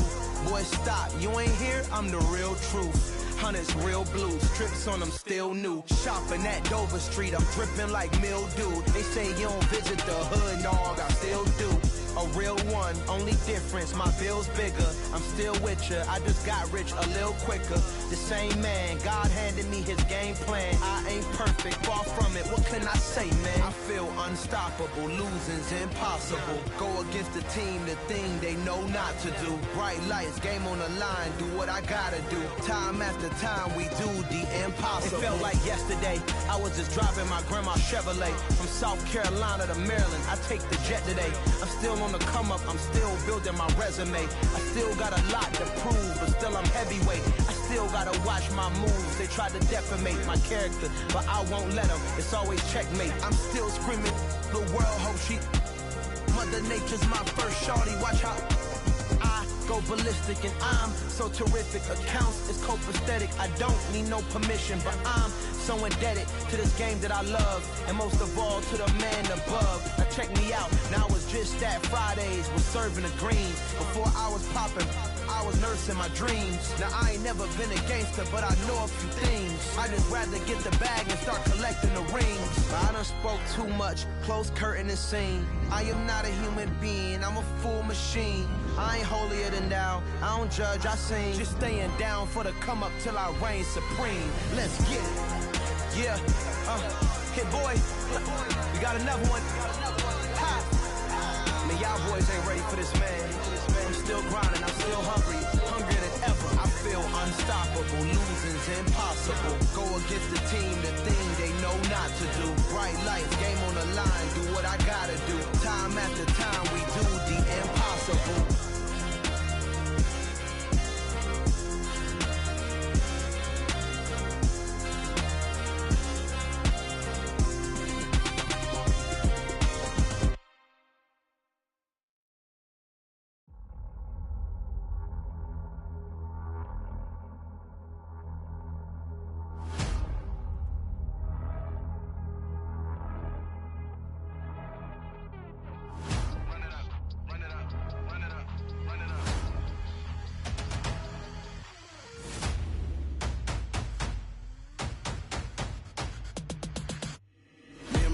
Boy, stop, you ain't here, I'm the real truth. Hunters, real blues, strips on them still new. Shopping at Dover Street, I'm dripping like mildew. They say you don't visit the hood, dog, I still do. A real one, only difference, my bill's bigger. I'm still with ya, I just got rich a little quicker. The same man, God handed me his game plan. I ain't perfect, far from it, what can I say, man? I feel unstoppable, losing's impossible. Go against the team, the thing they know not to do. Bright lights, game on the line, do what I gotta do. Time after time, we do the impossible. It felt like yesterday, I was just driving my grandma's Chevrolet. From South Carolina to Maryland, I take the jet today. I'm still on the come up, I'm still building my resume. I still got a lot to prove, but still I'm heavyweight. I still gotta watch my moves. They tried to defamate my character, but I won't let them. It's always checkmate. I'm still screaming, the world hope she. Mother Nature's my first shorty. Watch how I go ballistic, and I'm so terrific. Accounts is copacetic. I don't need no permission, but I'm so indebted to this game that I love, and most of all to the man above. Now check me out, now it's just that Fridays was serving the greens. Before I was popping, I was nursing my dreams. Now I ain't never been a gangster, but I know a few things. I just rather get the bag and start collecting the rings. But I done spoke too much, close curtain and scene. I am not a human being, I'm a full machine. I ain't holier than thou, I don't judge, I sing. Just staying down for the come up till I reign supreme. Let's get it. Yeah, hit boy, we got another one. Ha! Man, y'all boys ain't ready for this, man. I'm still grinding, I'm still hungry, hungrier than ever. I feel unstoppable, losing's impossible. Go against the team, the thing they know not to do. Bright lights, game on the line, do what I gotta do. Time after time, we do the impossible.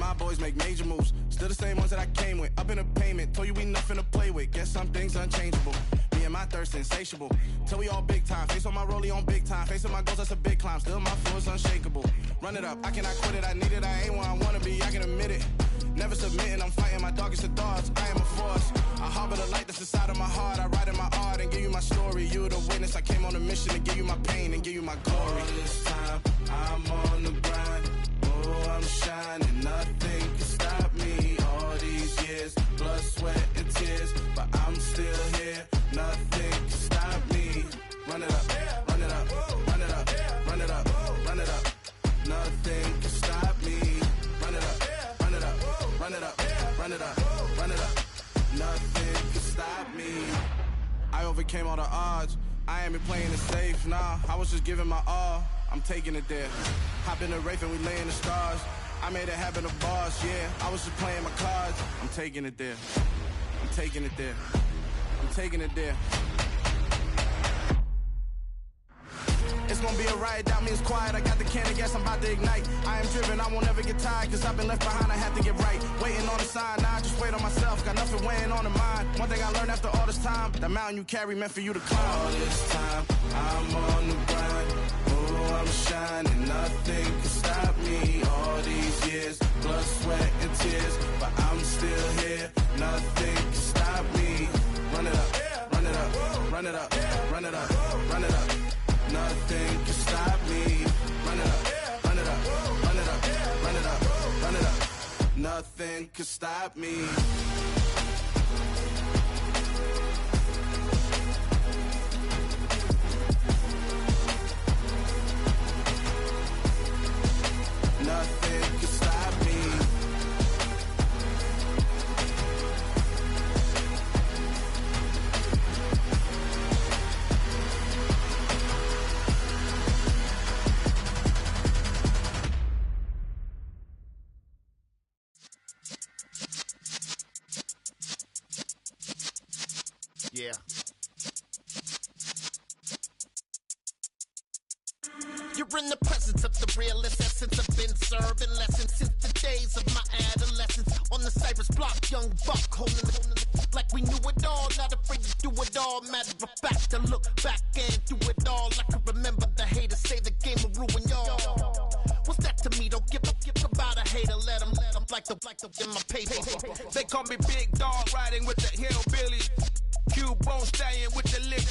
my boys make major moves. Still the same ones that I came with. Up in a payment, told you we nothing to play with. Guess some things unchangeable. Me and my thirst insatiable. Till we all big time. Face on my rollie on big time. Facing my goals, that's a big climb. Still my flow is unshakable. Run it up, I cannot quit it. I need it, I ain't where I wanna be, I can admit it. Never submitting, I'm fighting my darkest of thoughts. I am a force. I harbor the light that's inside of my heart. I write in my art and give you my story. You the witness. I came on a mission to give you my pain and give you my glory. All this time, I'm on the grind. Oh, I'm shining. Nothing can stop me. All these years, blood, sweat, and tears. But I'm still here. Nothing can stop me. Run it up, run it up, run it up, run it up, run it up. Nothing can stop me. Run it up, run it up, run it up, run it up, run it up. Nothing can stop me. I overcame all the odds. I ain't been playing it safe, nah. I was just giving my all. I'm taking it there. Hop in the Wraith and we lay in the stars. I made it happen to boss, yeah. I was just playing my cards. I'm taking it there. I'm taking it there. I'm taking it there. It's gonna be a riot, that means quiet. I got the can of gas, I'm about to ignite. I am driven, I won't ever get tired, cause I've been left behind, I have to get right. Waiting on the sign, now I just wait on myself. Got nothing weighing on the mind. One thing I learned after all this time, that mountain you carry meant for you to climb. All this time, I'm on the grind. Oh, I'm shining, nothing can stop me. All these years, blood, sweat, and tears. But I'm still here, nothing can stop me. Run it up, run it up, run it up, run it up, run it up. Nothing can stop me. Run it up, run it up, run it up, run it up, run it up. Nothing can stop me. Nothing can stop me. Yeah. You're in the presence of the realest essence. I've been serving lessons since the days of my adolescence. On the Cypress block, young buck holding it like we knew it all. Not afraid to do it all. Matter of fact, to look back and do it all. I can remember the haters say the game will ruin y'all. What's that to me? Don't give about a hater. Let them like the in my paper. They call me Big Dog, riding with the hillbillies. Q-Bone stallion with the lip.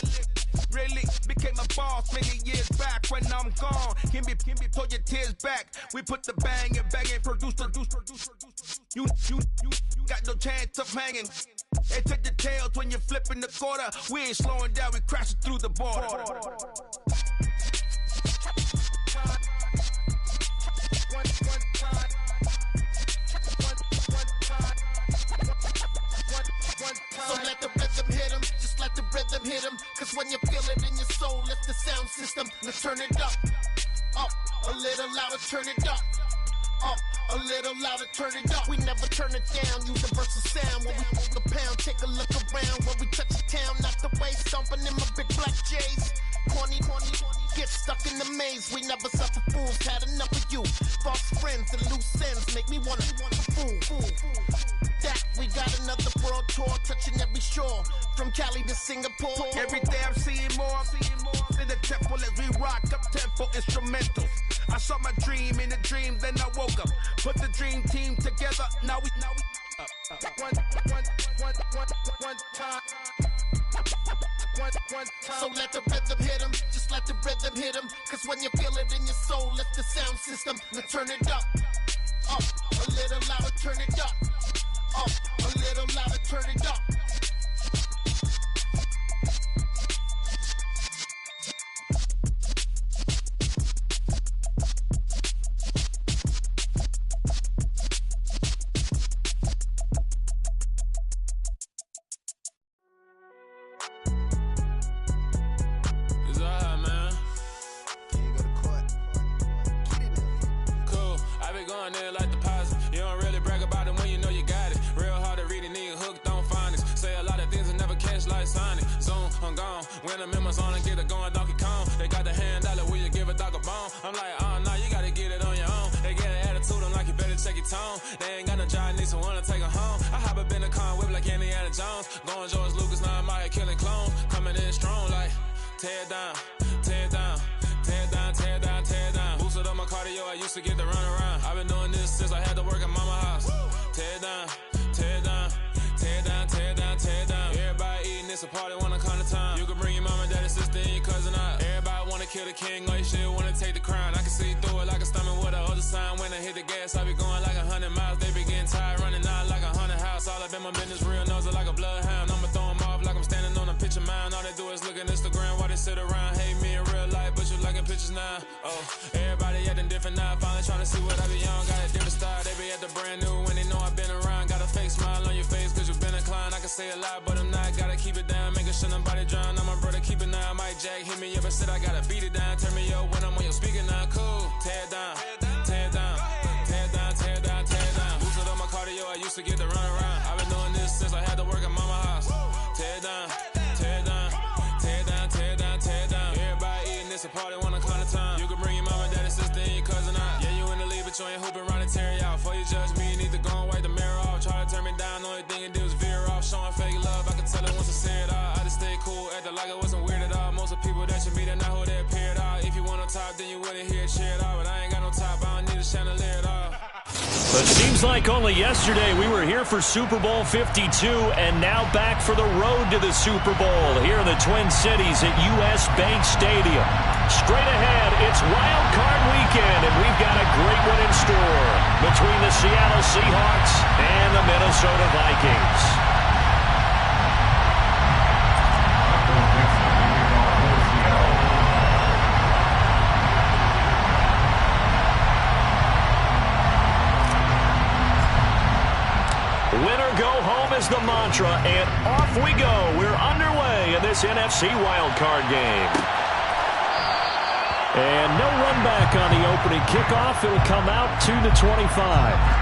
Really became a boss many years back. When I'm gone, can be pull your tears back. We put the bang and produce. You got no chance of hanging. And take the tails when you're flipping the quarter. We ain't slowing down, we crashing through the border. So let the rhythm hit him, just let the rhythm hit him. Cause when you feel it in your soul, lift the sound system. Let's turn it up, a little louder, turn it up, a little louder, turn it up. We never turn it down, universal sound. When we hold the pound, take a look around. When we touch the town, not the way, stomping in my big black J's. Corny, get stuck in the maze. We never suffer fools, had enough of you. False friends and loose ends make me wanna fool. That we got another world tour, touching every shore, from Cali to Singapore. Every day I'm seeing more in the temple as we rock up tempo instrumentals. I saw my dream in a dream, then I woke up. Put the dream team together, now we one time. So let the rhythm hit him, just let the rhythm hit him. Cause when you feel it in your soul, lift the sound system. Now turn it up, a little louder, turn it up, a little louder, turn it up. When I'm in my zone and get it going Donkey Kong. They got the hand dollar, will you give a dog a bone? I'm like, oh no, you gotta get it on your own. They get an attitude, I'm like, you better check your tone. They tear it down, tear it down, tear it down, tear it down, tear it down. Boosted up my cardio, I used to get to run around. I've been doing this since I had to work at mama house. Tear it down, tear it down, tear it down, tear it down, tear it down. Everybody eating, it's a party, wanna come to time. You can bring your mama, daddy, sister, and your cousin out. Everybody wanna kill the king, like shit, wanna take the crown. I can see through it like a stomach with a other sign. When I hit the gas, I be going like 100 miles. They be getting tired, running out like 100 house. All up in my business, real nose like a bloodhound. I'ma throw them off like I'm standing on a picture mound. All they do is look at Instagram while they sit around. Hate me in real life, but you liking pictures now. Oh, everybody acting different now. Finally trying to see what I be on. Got a different style, they be at the brand new when they know I've been around. Got a fake smile on your face cause you've been inclined. I can say a lot, but I'm not. Gotta keep it down, making sure nobody drown. I'm my brother, keep it now. Mike Jack hit me up and said I gotta beat it down. Turn me up when I'm on your speaker now. Cool, tear it down, tear it down, tear it down, tear it down, tear it down. Boosted up my cardio, I used to get to run around. I've been doing this since I had to work at mama house. Tear it down, tear it down, tear it down, tear it down, tear it down. Everybody eating, it's a party, wanna come to time. You can bring your mama, daddy, sister, and your cousin out. Yeah, you in the league, but you ain't hooping around and tear you out. Before you judge me, you need to go and wipe the mirror off. Try to turn me down, only thing you do is veer off. Showing fake love, I can tell it once I see it all. I just stay cool, acting like I wasn't weird at all. Most of the people that you meet are not who they appear at all. If you want on top, then you wouldn't hear it cheer at all. But I ain't got no top, I don't need a chandelier at all. But it seems like only yesterday we were here for Super Bowl 52 and now back for the road to the Super Bowl here in the Twin Cities at US Bank Stadium. Straight ahead, it's Wild Card Weekend, and we've got a great one in store between the Seattle Seahawks and the Minnesota Vikings. Winner go home is the mantra, and off we go. We're underway in this NFC wildcard game. And no run back on the opening kickoff. It'll come out to the 25.